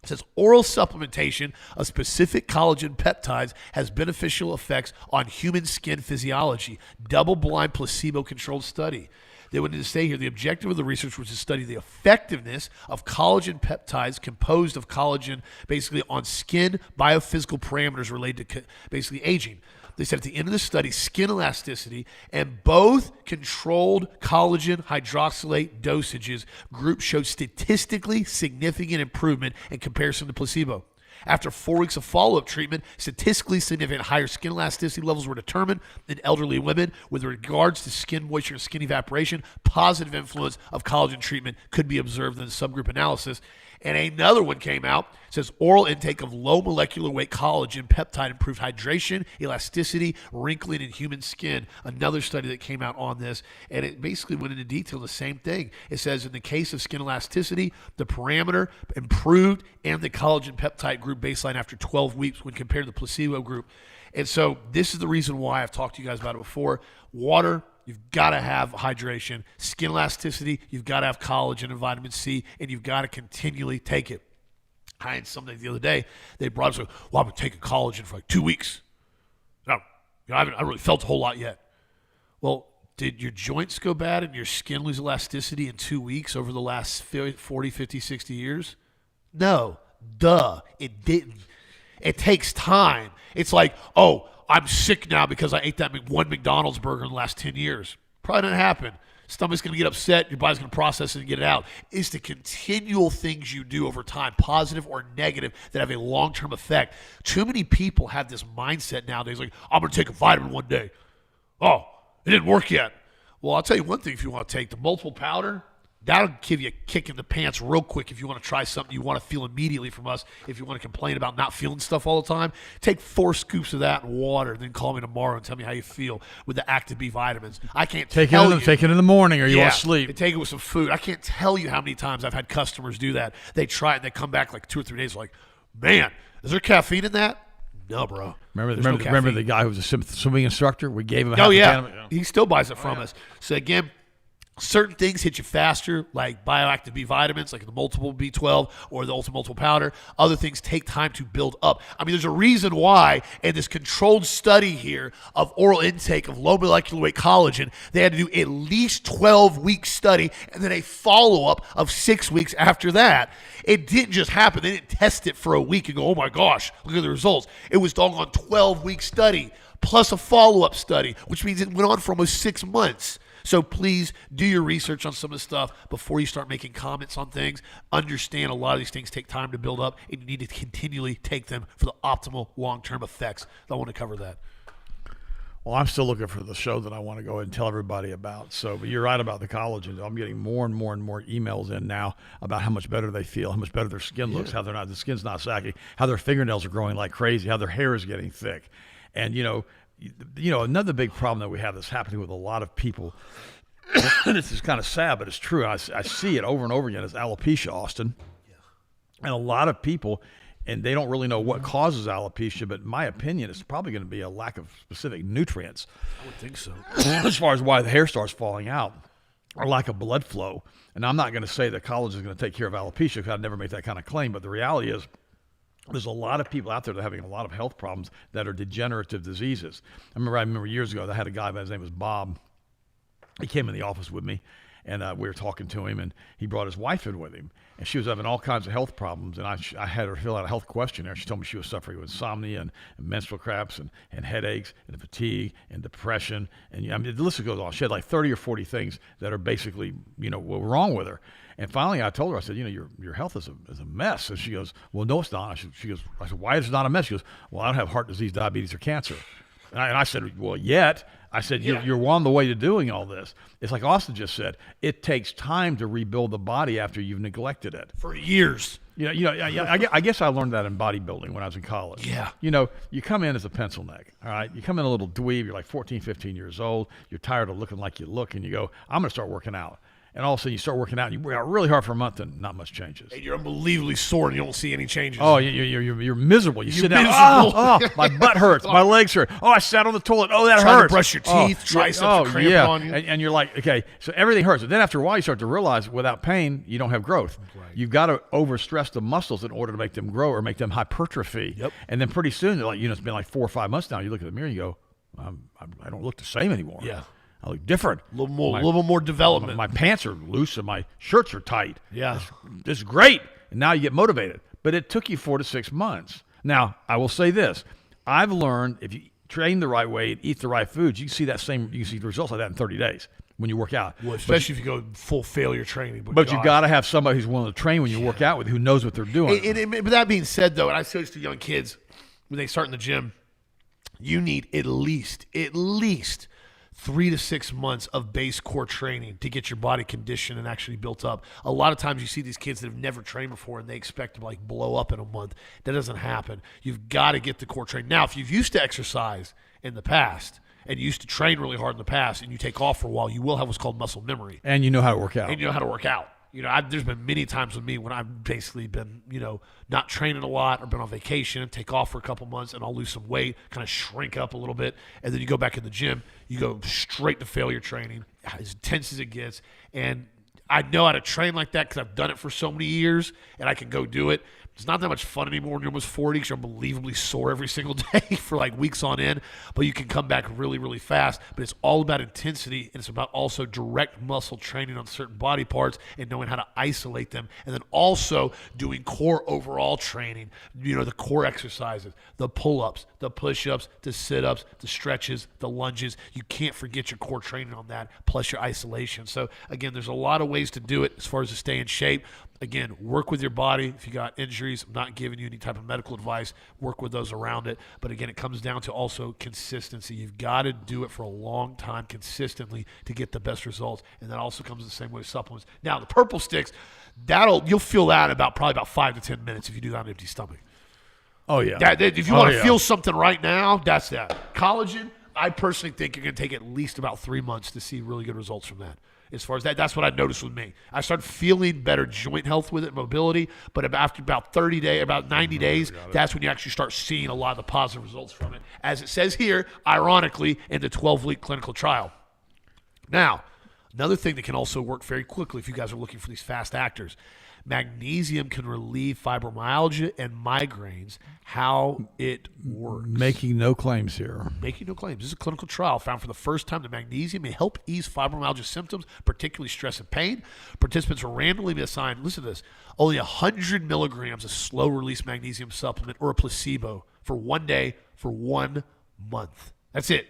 It says oral supplementation of specific collagen peptides has beneficial effects on human skin physiology. Double-blind, placebo-controlled study. They went to say here, the objective of the research was to study the effectiveness of collagen peptides composed of collagen basically on skin biophysical parameters related to basically aging. They said at the end of the study, skin elasticity and both controlled collagen hydroxylate dosages group showed statistically significant improvement in comparison to placebo. After 4 weeks of follow-up treatment, statistically significant higher skin elasticity levels were determined in elderly women. With regards to skin moisture and skin evaporation, positive influence of collagen treatment could be observed in the subgroup analysis. And another one came out, says oral intake of low molecular weight collagen peptide improved hydration, elasticity, wrinkling in human skin. Another study that came out on this, and it basically went into detail the same thing. It says in the case of skin elasticity, the parameter improved and the collagen peptide group baseline after 12 weeks when compared to the placebo group. And so this is the reason why I've talked to you guys about it before. Water, you've got to have hydration. Skin elasticity, you've got to have collagen and vitamin C, and you've got to continually take it. I had something the other day. They brought up, well, I've been taking collagen for like 2 weeks. No, I haven't really felt a whole lot yet. Well, did your joints go bad and your skin lose elasticity in 2 weeks over the last 40, 50, 60 years? No, it didn't. It takes time. It's like, oh, I'm sick now because I ate that one McDonald's burger in the last 10 years. Probably didn't happen. Stomach's going to get upset. Your body's going to process it and get it out. It's the continual things you do over time, positive or negative, that have a long-term effect. Too many people have this mindset nowadays, like, I'm going to take a vitamin one day. Oh, it didn't work yet. Well, I'll tell you one thing if you want to take the multiple powder, that'll give you a kick in the pants real quick if you want to try something you want to feel immediately from us. If you want to complain about not feeling stuff all the time, take 4 scoops of that in water, and then call me tomorrow and tell me how you feel with the Active B vitamins. I can't take it in the morning or you want to sleep. Take it with some food. I can't tell you how many times I've had customers do that. They try it and they come back like 2 or 3 days like, man, is there caffeine in that? No, bro. Remember the guy who was a swimming instructor? We gave him He still buys it from us. So again, certain things hit you faster, like bioactive B vitamins, like the multiple B12 or the ultra multiple powder. Other things take time to build up. I mean, there's a reason why in this controlled study here of oral intake of low molecular weight collagen, they had to do at least 12-week study and then a follow-up of 6 weeks after that. It didn't just happen. They didn't test it for a week and go, oh my gosh, look at the results. It was doggone 12-week study plus a follow-up study, which means it went on for almost 6 months. So please do your research on some of the stuff before you start making comments on things. Understand a lot of these things take time to build up, and you need to continually take them for the optimal long-term effects. I want to cover that. Well, I'm still looking for the show that I want to go ahead and tell everybody about. So, but you're right about the collagen. I'm getting more and more and more emails in now about how much better they feel, how much better their skin looks, how the skin's not saggy, how their fingernails are growing like crazy, how their hair is getting thick. And, you know, another big problem that we have that's happening with a lot of people, and this is kind of sad, but it's true. I see it over and over again, is alopecia, Austin. Yeah. And a lot of people, and they don't really know what causes alopecia, but in my opinion, it's probably going to be a lack of specific nutrients. I would think so. As far as why the hair starts falling out, or lack of blood flow. And I'm not going to say that collagen is going to take care of alopecia, because I'd never make that kind of claim, but the reality is, there's a lot of people out there that are having a lot of health problems that are degenerative diseases. I remember years ago, I had a guy, his name was Bob. He came in the office with me, And we were talking to him, and he brought his wife in with him. And she was having all kinds of health problems. And I had her fill out a health questionnaire. She told me she was suffering with insomnia and menstrual cramps and headaches and fatigue and depression. And I mean, the list goes on. She had like 30 or 40 things that are basically, were wrong with her. And finally, I told her, I said, your health is a mess. And she goes, well, no, it's not. I said, why is it not a mess? She goes, well, I don't have heart disease, diabetes, or cancer. And I said, well, yet. I said, you're on the way to doing all this. It's like Austin just said, it takes time to rebuild the body after you've neglected it. For years. I guess I learned that in bodybuilding when I was in college. Yeah. You come in as a pencil neck, all right? You come in a little dweeb, you're like 14, 15 years old, you're tired of looking like you look, and you go, I'm going to start working out. And all of a sudden you start working out, and you work out really hard for a month, and not much changes. And you're unbelievably sore, and you don't see any changes. Oh, you're miserable. You sit down. Miserable. Oh, my butt hurts. My legs hurt. Oh, I sat on the toilet. Oh, that Trying hurts. to brush your teeth, triceps cramp on you. And you're like, okay, so everything hurts. And then after a while, you start to realize without pain, you don't have growth. Right. You've got to overstress the muscles in order to make them grow or make them hypertrophy. Yep. And then pretty soon, they're like, it's been like 4 or 5 months now. You look at the mirror and you go, I don't look the same anymore. Yeah. I look different. A little bit more development. My pants are loose and my shirts are tight. Yeah. This is great. And now you get motivated. But it took you 4 to 6 months. Now, I will say this. I've learned if you train the right way and eat the right foods, you can see the results like that in 30 days when you work out. Well, especially if you go full failure training. But you got to have somebody who's willing to train when you work out with, who knows what they're doing. But that being said, though, and I say this to young kids when they start in the gym, you need at least 3 to 6 months of base core training to get your body conditioned and actually built up. A lot of times you see these kids that have never trained before and they expect to like blow up in a month. That doesn't happen. You've got to get the core training. Now, if you've used to exercise in the past and you used to train really hard in the past and you take off for a while, you will have what's called muscle memory. And you know how to work out. There's been many times with me when I've basically been, not training a lot or been on vacation and take off for a couple months and I'll lose some weight, kind of shrink up a little bit. And then you go back in the gym, you go straight to failure training, as intense as it gets. And I know how to train like that because I've done it for so many years and I can go do it. It's not that much fun anymore when you're almost 40 because you're unbelievably sore every single day for like weeks on end, but you can come back really, really fast. But it's all about intensity, and it's about also direct muscle training on certain body parts and knowing how to isolate them, and then also doing core overall training, the core exercises, the pull-ups, the push-ups, the sit-ups, the stretches, the lunges. You can't forget your core training on that, plus your isolation. So, again, there's a lot of ways to do it as far as to stay in shape. Again, work with your body. If you got injuries, I'm not giving you any type of medical advice. Work with those around it. But again, it comes down to also consistency. You've got to do it for a long time consistently to get the best results. And that also comes the same way with supplements. Now, the purple sticks, you'll feel that probably about 5 to 10 minutes if you do that on an empty stomach. Oh, yeah. If you want to feel something right now, that's that. Collagen, I personally think you're going to take at least about 3 months to see really good results from that. As far as that's what I noticed with me. I started feeling better joint health with it, mobility, but after about 90 days, that's when you actually start seeing a lot of the positive results from it. As it says here, ironically, in the 12-week clinical trial. Now, another thing that can also work very quickly if you guys are looking for these fast actors, magnesium can relieve fibromyalgia and migraines. How it works. Making no claims here. Making no claims. This is a clinical trial found for the first time that magnesium may help ease fibromyalgia symptoms, particularly stress and pain. Participants were randomly assigned, listen to this, only 100 milligrams of slow-release magnesium supplement or a placebo for 1 day for 1 month. That's it.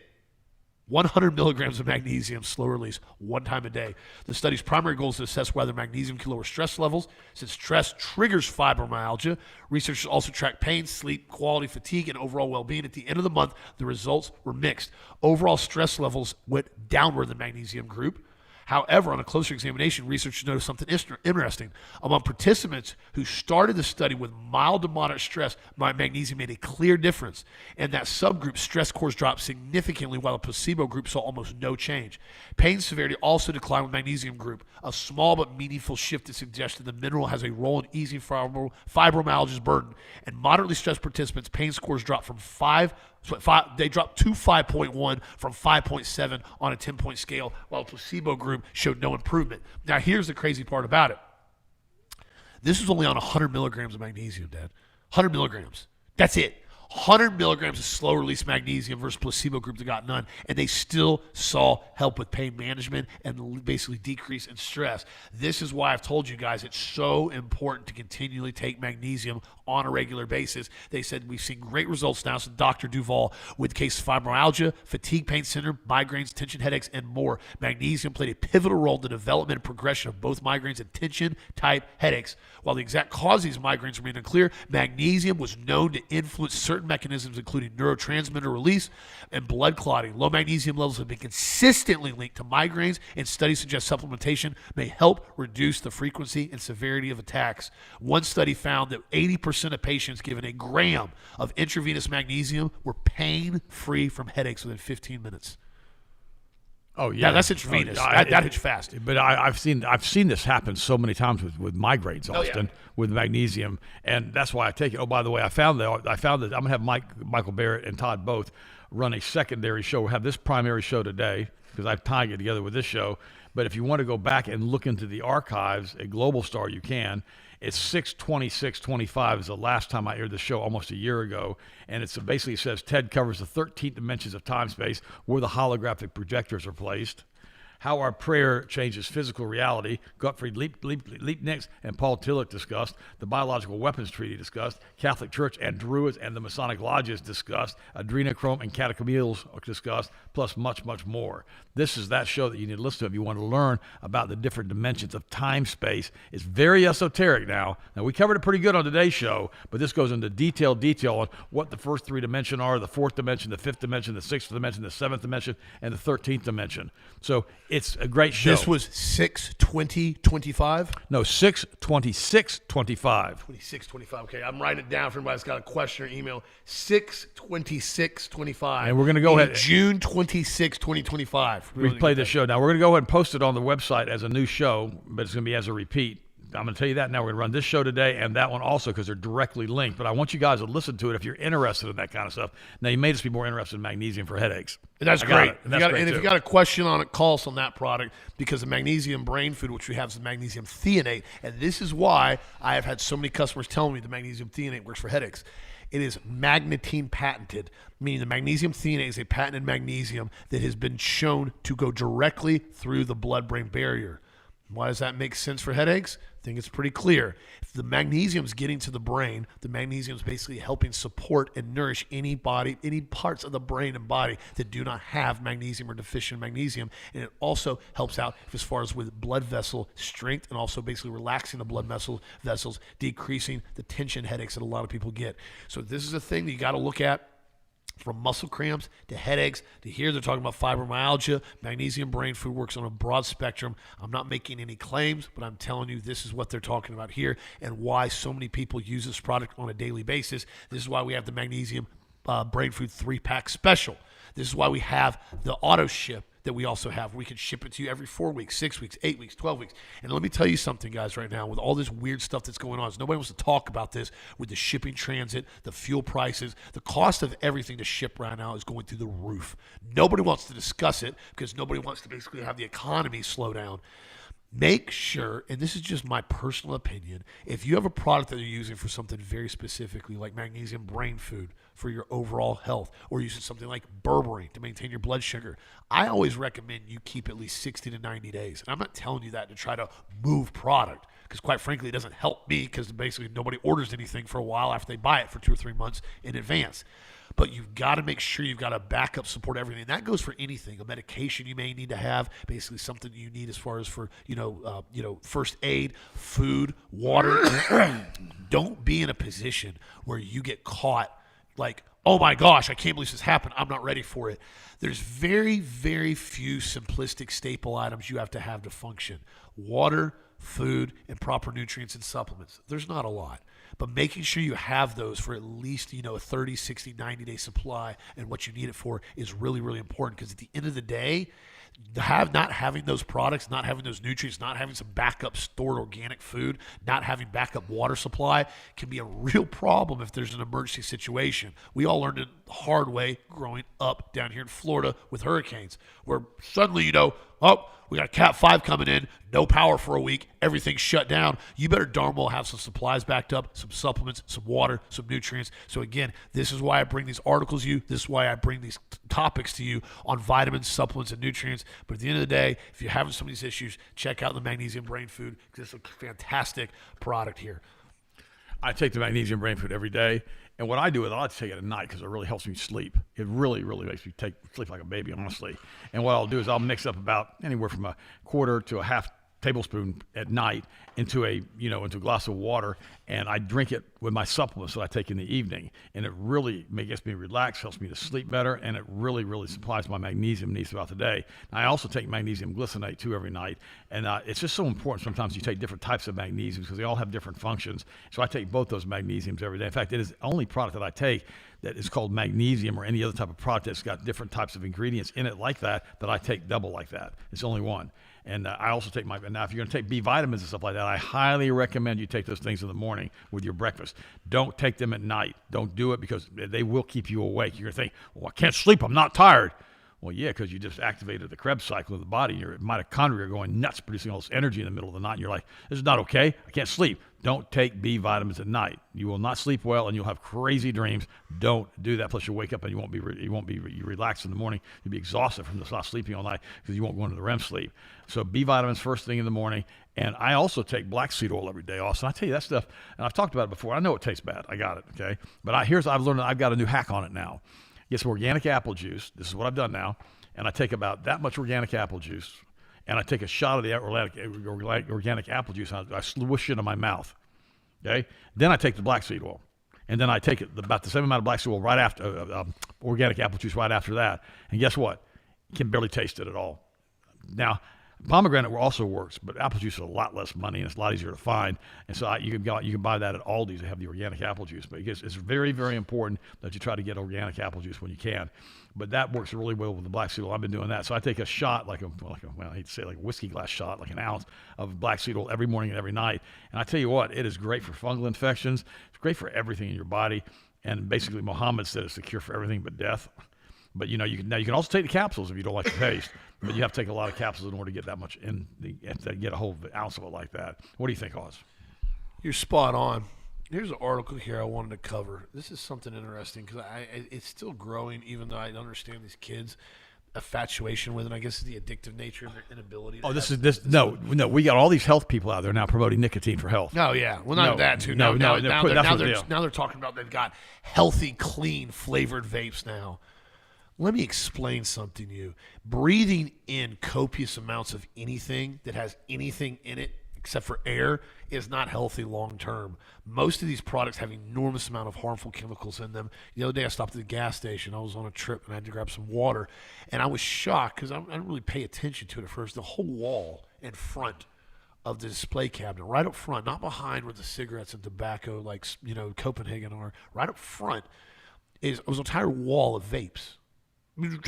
100 milligrams of magnesium, slow release, 1 time a day. The study's primary goal is to assess whether magnesium can lower stress levels. Since stress triggers fibromyalgia, researchers also tracked pain, sleep, quality, fatigue, and overall well-being. At the end of the month, the results were mixed. Overall stress levels went downward in the magnesium group. However, on a closer examination, researchers noticed something interesting. Among participants who started the study with mild to moderate stress, magnesium made a clear difference. In that subgroup, stress scores dropped significantly, while the placebo group saw almost no change. Pain severity also declined with magnesium group, a small but meaningful shift that suggested the mineral has a role in easing fibromyalgia's burden. And moderately stressed participants, pain scores dropped from 5. They dropped to 5.1 from 5.7 on a 10-point scale, while the placebo group showed no improvement. Now, here's the crazy part about it. This was only on 100 milligrams of magnesium, Dad. 100 milligrams. That's it. 100 milligrams of slow release magnesium versus placebo group that got none, and they still saw help with pain management and basically decrease in stress. This is why I've told you guys it's so important to continually take magnesium on a regular basis. They said we've seen great results now. So Dr. Duvall with case of fibromyalgia, fatigue pain syndrome, migraines, tension headaches, and more. Magnesium played a pivotal role in the development and progression of both migraines and tension type headaches. While the exact cause of these migraines remain unclear, magnesium was known to influence certain mechanisms, including neurotransmitter release and blood clotting. Low magnesium levels have been consistently linked to migraines, and studies suggest supplementation may help reduce the frequency and severity of attacks. One study found that 80% of patients given a gram of intravenous magnesium were pain-free from headaches within 15 minutes. Oh yeah, that's intravenous. That hits fast. But I've seen this happen so many times with migraines, Austin, with magnesium, and that's why I take it. Oh, by the way, I found that I'm gonna have Michael Barrett and Todd both run a secondary show. We'll have this primary show today because I've tied it together with this show. But if you want to go back and look into the archives at Global Star, you can. It's 6/26/25 is the last time I aired the show almost a year ago. And it's basically says Ted covers the 13 dimensions of time space where the holographic projectors are placed, how our prayer changes physical reality. Gottfried Leibniz and Paul Tillich discussed. The Biological Weapons Treaty discussed. Catholic Church and Druids and the Masonic Lodges discussed. Adrenochrome and catechumens discussed, plus much, much more. This is that show that you need to listen to if you want to learn about the different dimensions of time space. It's very esoteric now. Now, we covered it pretty good on today's show, but this goes into detail on what the first three dimensions are, the fourth dimension, the fifth dimension, the sixth dimension, the seventh dimension, and the 13th dimension. So it's a great show. This was 6/20/25? No, 6/26/25. 26/25. Okay, I'm writing it down for anybody that's got a question or email. 6/26/25. And we're going to go ahead. June 26, 2025. Replay this show. Now, we're going to go ahead and post it on the website as a new show, but it's going to be as a repeat. I'm going to tell you that now. We're going to run this show today and that one also because they're directly linked. But I want you guys to listen to it if you're interested in that kind of stuff. Now, you may just be more interested in magnesium for headaches. And that's great. And if you got a question on it, call us on that product because the magnesium brain food, which we have, is magnesium threonate. And this is why I have had so many customers telling me the magnesium threonate works for headaches. It is Magnetine patented, meaning the magnesium threonate is a patented magnesium that has been shown to go directly through the blood-brain barrier. Why does that make sense for headaches? I think it's pretty clear. If the magnesium is getting to the brain, the magnesium is basically helping support and nourish any parts of the brain and body that do not have magnesium or deficient magnesium. And it also helps out as far as with blood vessel strength and also basically relaxing the blood vessels, decreasing the tension headaches that a lot of people get. So this is a thing that you got to look at. From muscle cramps to headaches to here, they're talking about fibromyalgia. Magnesium brain food works on a broad spectrum. I'm not making any claims, but I'm telling you this is what they're talking about here and why so many people use this product on a daily basis. This is why we have the magnesium brain food 3-pack special. This is why we have the auto ship that we also have. We can ship it to you every 4 weeks, 6 weeks, 8 weeks, 12 weeks. And let me tell you something, guys, right now, with all this weird stuff that's going on, nobody wants to talk about this with the shipping transit, the fuel prices, the cost of everything to ship right now is going through the roof. Nobody wants to discuss it because nobody wants to basically have the economy slow down. Make sure, and this is just my personal opinion, if you have a product that you're using for something very specifically like magnesium brain food for your overall health or using something like berberine to maintain your blood sugar, I always recommend you keep at least 60 to 90 days. And I'm not telling you that to try to move product because quite frankly, it doesn't help me because basically nobody orders anything for a while after they buy it for 2 or 3 months in advance. But you've got to make sure you've got a backup support everything. And that goes for anything, a medication you may need to have, basically something you need as far as for, first aid, food, water. Don't be in a position where you get caught like, oh my gosh, I can't believe this happened. I'm not ready for it. There's very, very few simplistic staple items you have to function. Water, food, and proper nutrients and supplements. There's not a lot. But making sure you have those for at least, a 30, 60, 90-day supply and what you need it for is really, really important because at the end of the day, Not having those products, not having those nutrients, not having some backup stored organic food, not having backup water supply can be a real problem if there's an emergency situation. We all learned it the hard way growing up down here in Florida with hurricanes, where suddenly, oh, we got a Cat 5 coming in, no power for a week, everything's shut down. You better darn well have some supplies backed up, some supplements, some water, some nutrients. So again, this is why I bring these articles to you. This is why I bring these topics to you on vitamins, supplements, and nutrients. But at the end of the day, if you're having some of these issues, check out the Magnesium Brain Food, because it's a fantastic product here. I take the Magnesium Brain Food every day. And what I do is I like to take it at night because it really helps me sleep. It really, really makes me sleep like a baby, honestly. And what I'll do is I'll mix up about anywhere from a quarter to a half tablespoon at night into a glass of water, and I drink it with my supplements that I take in the evening. And it really gets me relaxed, helps me to sleep better, and it really, really supplies my magnesium needs throughout the day. I also take magnesium glycinate too every night, and it's just so important. Sometimes you take different types of magnesiums because they all have different functions. So I take both those magnesiums every day. In fact, it is the only product that I take that is called magnesium, or any other type of product that's got different types of ingredients in it like that I take double like that. It's only one. And I also take now if you're going to take B vitamins and stuff like that, I highly recommend you take those things in the morning with your breakfast. Don't take them at night. Don't do it, because they will keep you awake. You're going to think, well, I can't sleep, I'm not tired. Well, yeah, because you just activated the Krebs cycle of the body. Your mitochondria are going nuts, producing all this energy in the middle of the night. And you're like, this is not okay. I can't sleep. Don't take B vitamins at night. You will not sleep well, and you'll have crazy dreams. Don't do that. Plus, you'll wake up and you won't be relaxed in the morning. You'll be exhausted from not sleeping all night because you won't go into the REM sleep. So B vitamins first thing in the morning. And I also take black seed oil every day, Austin. I tell you that stuff, and I've talked about it before. I know it tastes bad. I got it, okay? But I've learned that I've got a new hack on it now. Get some organic apple juice. This is what I've done now. And I take about that much organic apple juice, and I take a shot of the organic apple juice, and I swoosh it in my mouth. Okay? Then I take the black seed oil, and then I take about the same amount of black seed oil right after organic apple juice right after that. And guess what? You can barely taste it at all. Now, pomegranate also works, but apple juice is a lot less money, and it's a lot easier to find. And so you can buy that at Aldi's. They have the organic apple juice. But it's very, very important that you try to get organic apple juice when you can. But that works really well with the black seed oil. I've been doing that. So I take a shot, I hate to say like a whiskey glass shot, like an ounce of black seed oil every morning and every night. And I tell you what, it is great for fungal infections. It's great for everything in your body. And basically, Muhammad said it's the cure for everything but death. But you can also take the capsules if you don't like the taste. But you have to take a lot of capsules in order to get that much to get a whole ounce of it like that. What do you think, Oz? You're spot on. Here's an article here I wanted to cover. This is something interesting because it's still growing, even though I understand these kids' infatuation with it. I guess it's the addictive nature and their inability. No. We got all these health people out there now promoting nicotine for health. Oh yeah, well not that too. Now they're talking about they've got healthy, clean, flavored vapes now. Let me explain something to you. Breathing in copious amounts of anything that has anything in it except for air is not healthy long term. Most of these products have an enormous amount of harmful chemicals in them. The other day I stopped at the gas station. I was on a trip and I had to grab some water. And I was shocked because I didn't really pay attention to it at first. The whole wall in front of the display cabinet, right up front, not behind where the cigarettes and tobacco like Copenhagen are, right up front, was an entire wall of vapes.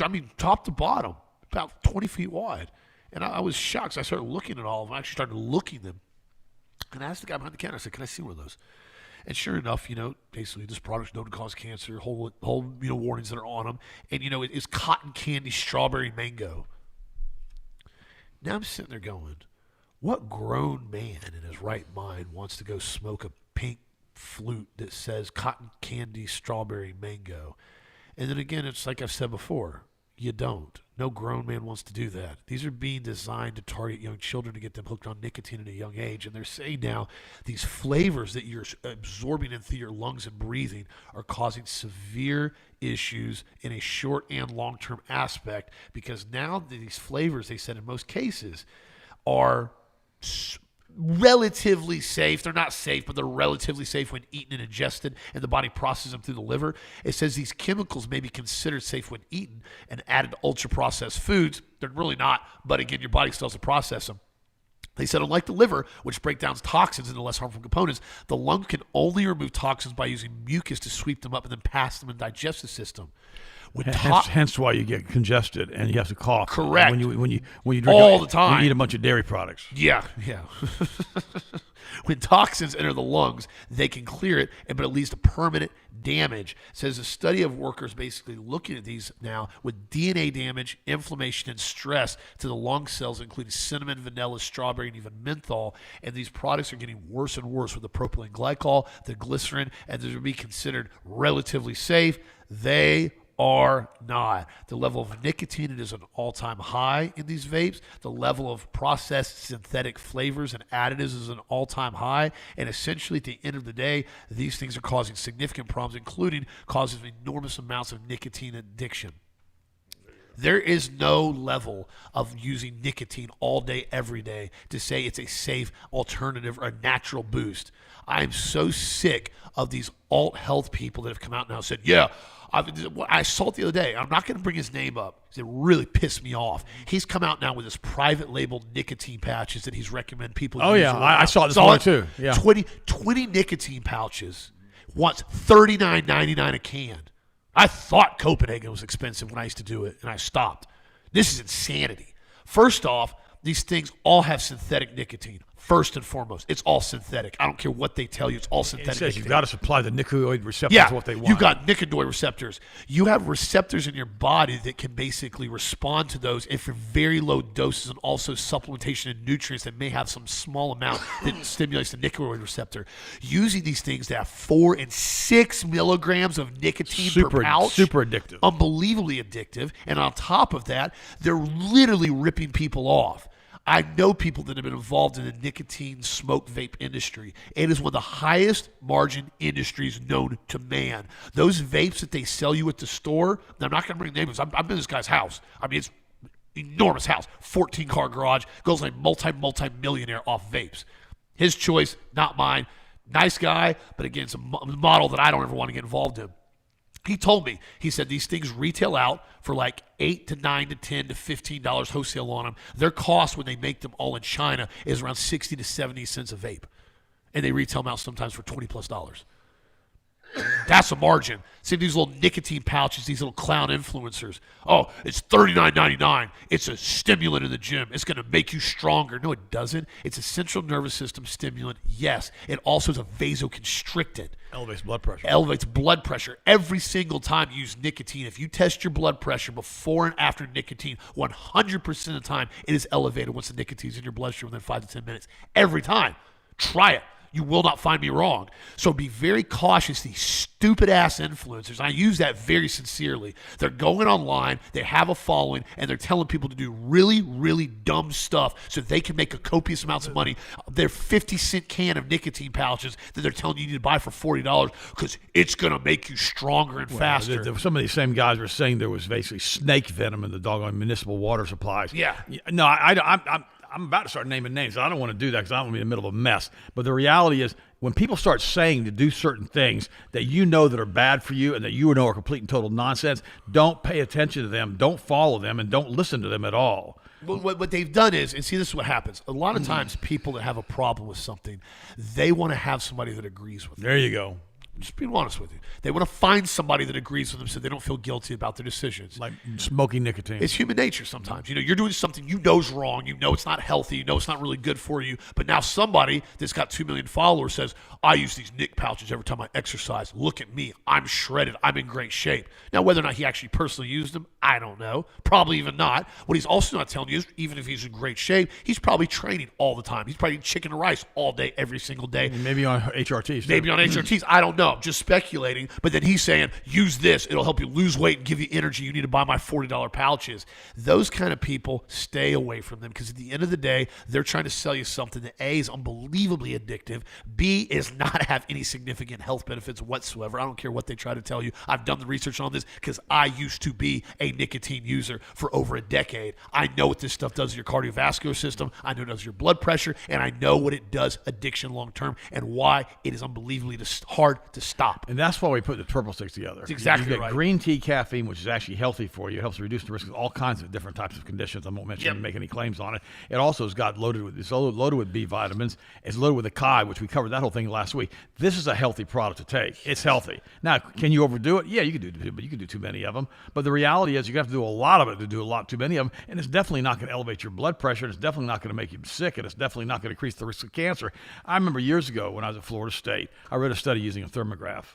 I mean, top to bottom, about 20 feet wide. And I was shocked. So I started looking at all of them. I actually started looking them. And I asked the guy behind the counter, I said, can I see one of those? And sure enough, basically this product's known to cause cancer, whole warnings that are on them. And, it is cotton candy, strawberry, mango. Now I'm sitting there going, what grown man in his right mind wants to go smoke a pink flute that says cotton candy, strawberry, mango? And then again, it's like I've said before, you don't. No grown man wants to do that. These are being designed to target young children to get them hooked on nicotine at a young age. And they're saying now these flavors that you're absorbing into your lungs and breathing are causing severe issues in a short and long-term aspect, because now these flavors, they said in most cases, are relatively safe. They're not safe, but they're relatively safe when eaten and ingested, and the body processes them through the liver. It says these chemicals may be considered safe when eaten and added to ultra-processed foods. They're really not, but again, your body still has to process them. They said, unlike the liver, which breaks down toxins into less harmful components, the lung can only remove toxins by using mucus to sweep them up and then pass them in the digestive system. Hence why you get congested and you have to cough. Correct. When you drink all the time. you eat a bunch of dairy products. Yeah. When toxins enter the lungs, they can clear it, but it leads to permanent damage. It says a study of workers basically looking at these now with DNA damage, inflammation, and stress to the lung cells, including cinnamon, vanilla, strawberry, and even menthol. And these products are getting worse and worse with the propylene glycol, the glycerin, and these would be considered relatively safe. They are not. The level of nicotine is an all-time high in these vapes. The level of processed synthetic flavors and additives is an all-time high. And essentially, at the end of the day, these things are causing significant problems, including causing enormous amounts of nicotine addiction. There is no level of using nicotine all day, every day to say it's a safe alternative or a natural boost. I am so sick of these alt health people that have come out now and said, yeah, I saw it the other day. I'm not going to bring his name up because it really pissed me off. He's come out now with his private label nicotine pouches that he's recommended people use. Oh, yeah. I saw it this morning, too. Yeah. 20 nicotine pouches wants $39.99 a can. I thought Copenhagen was expensive when I used to do it, and I stopped. This is insanity. First off, these things all have synthetic nicotine. First and foremost, it's all synthetic. I don't care what they tell you. It's all synthetic. It says nicotine. you've got to supply the nicotinoid receptors Yeah, to what they want. you got nicotinoid receptors. You have receptors in your body that can basically respond to those if for very low doses, and also supplementation and nutrients that may have some small amount that stimulates the nicotinoid receptor. Using these things that have 4 and 6 milligrams of nicotine per pouch. Super addictive. Unbelievably addictive. And on top of that, they're literally ripping people off. I know people that have been involved in the nicotine smoke vape industry. It is one of the highest margin industries known to man. Those vapes that they sell you at the store, I'm not going to bring names. I've been in this guy's house. I mean, it's enormous house, 14-car garage, goes like multi-millionaire off vapes. His choice, not mine. Nice guy, but again, it's a model that I don't ever want to get involved in. He told me, he said these things retail out for like $8 to $9 to $10 to $15 wholesale on them. Their cost when they make them all in China is around 60 to 70 cents a vape. And they retail them out sometimes for $20+. That's a margin. See these little nicotine pouches, these little clown influencers. Oh, it's $39.99. It's a stimulant in the gym. It's going to make you stronger. No, it doesn't. It's a central nervous system stimulant. Yes. It also is a vasoconstrictant. Elevates blood pressure. Elevates blood pressure. Every single time you use nicotine, if you test your blood pressure before and after nicotine, 100% of the time it is elevated once the nicotine is in your bloodstream within 5 to 10 minutes. Every time. Try it. You will not find me wrong. So be very cautious, these stupid-ass influencers. I use that very sincerely. They're going online, they have a following, and they're telling people to do really, really dumb stuff so they can make a copious amounts of money. Their 50-cent can of nicotine pouches that they're telling you need to buy for $40 because it's going to make you stronger and faster. Some of these same guys were saying there was basically snake venom in the doggone municipal water supplies. Yeah. No, I'm about to start naming names. I don't want to do that because I don't want to be in the middle of a mess. But the reality is when people start saying to do certain things that you know that are bad for you and that you know are complete and total nonsense, don't pay attention to them, don't follow them, and don't listen to them at all. What they've done is, and see, this is what happens. A lot of times people that have a problem with something, they want to have somebody that agrees with them. There you go. Just being honest with you. They want to find somebody that agrees with them so they don't feel guilty about their decisions. Like smoking nicotine. It's human nature sometimes. You know, you're doing something you know is wrong. You know it's not healthy. You know it's not really good for you. But now somebody that's got 2 million followers says, I use these Nick pouches every time I exercise. Look at me. I'm shredded. I'm in great shape. Now, whether or not he actually personally used them, I don't know. Probably even not. What he's also not telling you is even if he's in great shape, he's probably training all the time. He's probably eating chicken and rice all day, every single day. Maybe on HRTs. Maybe on HRTs. I don't know. I'm just speculating. But then he's saying, use this. It'll help you lose weight and give you energy. You need to buy my $40 pouches. Those kind of people, stay away from them because at the end of the day, they're trying to sell you something that A, is unbelievably addictive. B, is not have any significant health benefits whatsoever. I don't care what they try to tell you. I've done the research on this because I used to be a nicotine user for over a decade. I know what this stuff does to your cardiovascular system. I know what it does to your blood pressure, and I know what it does addiction long term and why it is unbelievably hard to stop. And that's why we put the purple sticks together. That's exactly you get right. green tea caffeine, which is actually healthy for you. It helps reduce the risk of all kinds of different types of conditions. I won't mention make any claims on it. It also has got loaded with B vitamins. It's loaded with acai, which we covered that whole thing last week. This is a healthy product to take. It's healthy. Now, can you overdo it? Yeah, you can do too many of them. But the reality is, you have to do a lot of it to do a lot too many of them, and it's definitely not going to elevate your blood pressure. And it's definitely not going to make you sick, and it's definitely not going to increase the risk of cancer. I remember years ago when I was at Florida State, I read a study using a thermograph.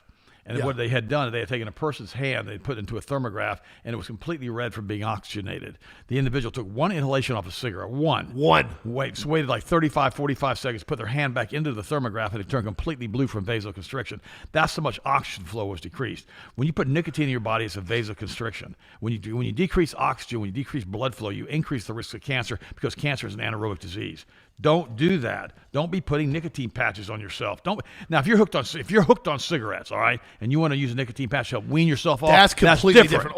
And what they had done, they had taken a person's hand, they'd put it into a thermograph, and it was completely red from being oxygenated. The individual took one inhalation off a cigarette, waited like 35, 45 seconds, put their hand back into the thermograph, and it turned completely blue from vasoconstriction. That's how much oxygen flow was decreased. When you put nicotine in your body, it's a vasoconstriction. When you decrease oxygen, when you decrease blood flow, you increase the risk of cancer, because cancer is an anaerobic disease. Don't do that. Don't be putting nicotine patches on yourself. Now, if you're hooked on cigarettes, all right, and you want to use a nicotine patch to help wean yourself off, that's completely different.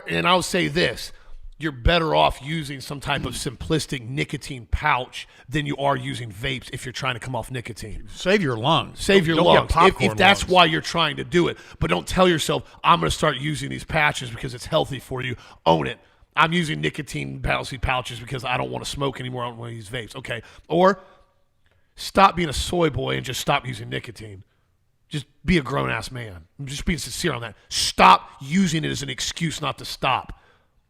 And I'll say this: you're better off using some type of simplistic nicotine pouch than you are using vapes if you're trying to come off nicotine. Save your lungs. Save your Don't lungs. get popcorn If that's lungs. why you're trying to do it, but don't tell yourself, I'm going to start using these patches because it's healthy for you. Own it. I'm using nicotine pouches because I don't want to smoke anymore. I don't want to use vapes. Okay. Or stop being a soy boy and just stop using nicotine. Just be a grown-ass man. I'm just being sincere on that. Stop using it as an excuse not to stop.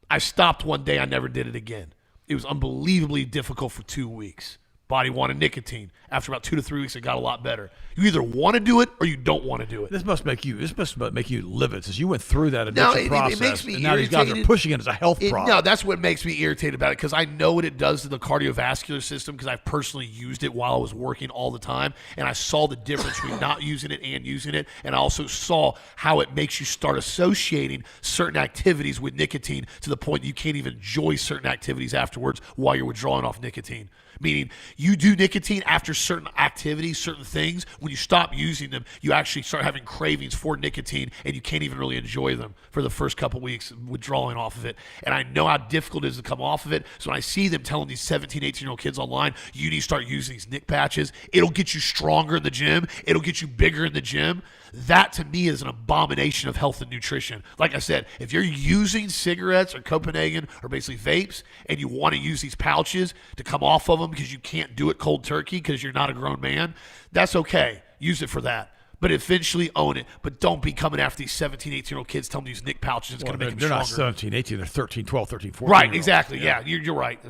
I stopped one day. I never did it again. It was unbelievably difficult for 2 weeks. Body wanted nicotine. After about 2 to 3 weeks, it got a lot better. You either want to do it or you don't want to do it. This must make you livid, since you went through that addiction process. It makes me and now these guys are pushing it as a health problem. No, that's what makes me irritated about it, because I know what it does to the cardiovascular system, because I've personally used it while I was working all the time, and I saw the difference between not using it and using it, and I also saw how it makes you start associating certain activities with nicotine to the point that you can't even enjoy certain activities afterwards while you're withdrawing off nicotine. Meaning you do nicotine after certain activities, certain things. When you stop using them, you actually start having cravings for nicotine, and you can't even really enjoy them for the first couple weeks withdrawing off of it. And I know how difficult it is to come off of it. So when I see them telling these 17, 18-year-old kids online, you need to start using these nic patches. It'll get you stronger in the gym. It'll get you bigger in the gym. That, to me, is an abomination of health and nutrition. Like I said, if you're using cigarettes or Copenhagen or basically vapes, and you want to use these pouches to come off of them because you can't do it cold turkey because you're not a grown man, that's okay. Use it for that. But eventually own it. But don't be coming after these 17, 18-year-old kids telling these nic pouches it's going to make them they're stronger. They're not 17, 18. They're 13, 12, 13, 14. Right, exactly. Yeah, you're right.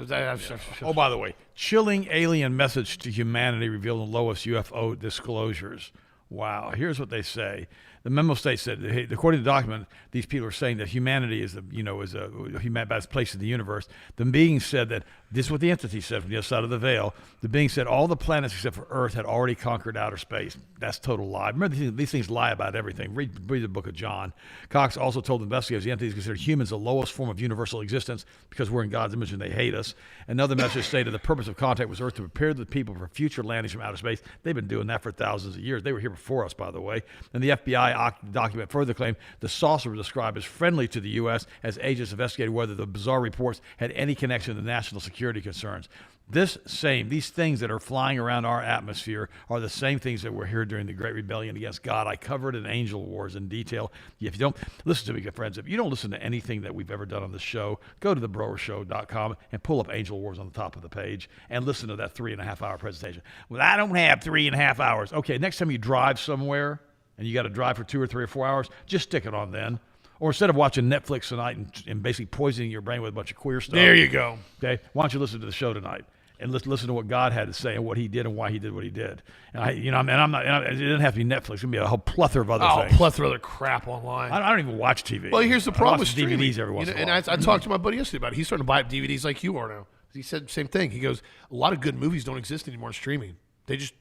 Oh, by the way, chilling alien message to humanity revealed in lowest UFO disclosures. Wow. Here's what they say. The memo states that, according to the document, these people are saying that humanity is a best place in the universe. The being said that, this is what the entity said from the other side of the veil. The being said all the planets except for Earth had already conquered outer space. That's total lie. Remember, these things lie about everything. Read the book of John. Cox also told investigators the entities considered humans the lowest form of universal existence because we're in God's image and they hate us. Another message stated the purpose of contact was Earth to prepare the people for future landings from outer space. They've been doing that for thousands of years. They were here before us, by the way. And the FBI document further claimed the saucer was described as friendly to the U.S. as agents investigated whether the bizarre reports had any connection to national security concerns. These things that are flying around our atmosphere are the same things that were here during the Great Rebellion against God. I covered in Angel Wars in detail. If you don't listen to me, good friends, if you don't listen to anything that we've ever done on the show, go to thebrowershow.com and pull up Angel Wars on the top of the page and listen to that 3.5-hour presentation. Well, I don't have 3.5 hours. Okay, next time you drive somewhere and you got to drive for 2 or 3 or 4 hours, just stick it on then. Or instead of watching Netflix tonight and basically poisoning your brain with a bunch of queer stuff. There you go. Okay, why don't you listen to the show tonight and listen to what God had to say and what He did and why He did what He did. And it didn't have to be Netflix. It's gonna be a whole plethora of other things. Oh, plethora of other crap online. I don't even watch TV. Well, here's the problem with streaming. streaming. DVDs every once in a while. And I talked to my buddy yesterday about it. He's starting to buy DVDs like you are now. He said the same thing. He goes, a lot of good movies don't exist anymore in streaming. They just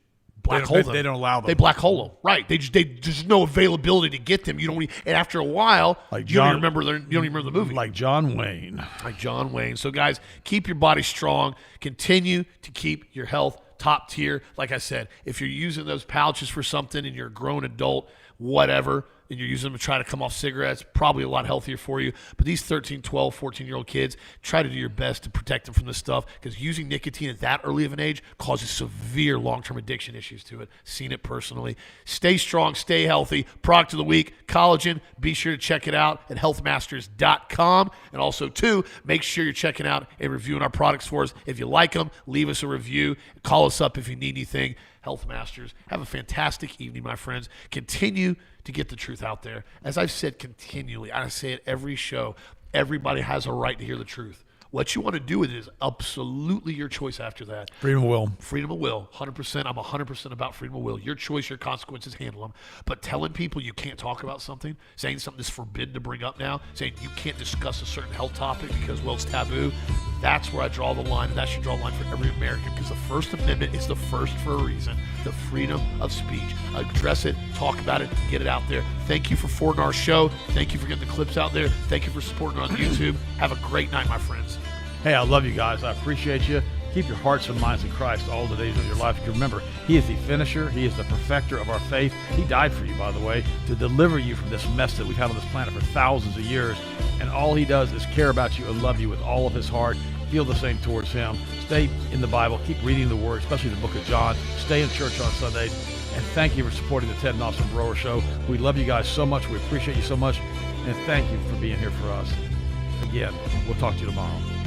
black hole them. They don't allow them. They black hole them. Right. There's no availability to get them. You don't. And after a while, you don't even remember the movie. Like John Wayne. So guys, keep your body strong. Continue to keep your health top tier. Like I said, if you're using those pouches for something and you're a grown adult, whatever, and you're using them to try to come off cigarettes, probably a lot healthier for you. But these 13, 12, 14-year-old kids, try to do your best to protect them from this stuff, because using nicotine at that early of an age causes severe long-term addiction issues to it. Seen it personally. Stay strong, stay healthy. Product of the week, collagen. Be sure to check it out at healthmasters.com. And also, too, make sure you're checking out and reviewing our products for us. If you like them, leave us a review. Call us up if you need anything. Health Masters. Have a fantastic evening, my friends. Continue to get the truth out there. As I've said continually, I say it every show, everybody has a right to hear the truth. What you want to do with it is absolutely your choice after that. Freedom of will. Freedom of will, 100%. I'm 100% about freedom of will. Your choice, your consequences, handle them. But telling people you can't talk about something, saying something that's forbidden to bring up now, saying you can't discuss a certain health topic because, well, it's taboo, that's where I draw the line, and that should draw a line for every American, because the First Amendment is the first for a reason, the freedom of speech. Address it, talk about it, get it out there. Thank you for forwarding our show. Thank you for getting the clips out there. Thank you for supporting it on YouTube. Have a great night, my friends. Hey, I love you guys. I appreciate you. Keep your hearts and minds in Christ all the days of your life. Remember, He is the finisher. He is the perfecter of our faith. He died for you, by the way, to deliver you from this mess that we've had on this planet for thousands of years. And all He does is care about you and love you with all of His heart. Feel the same towards Him. Stay in the Bible. Keep reading the Word, especially the book of John. Stay in church on Sundays. And thank you for supporting the Ted and Austin Broer Show. We love you guys so much. We appreciate you so much. And thank you for being here for us. Again, we'll talk to you tomorrow.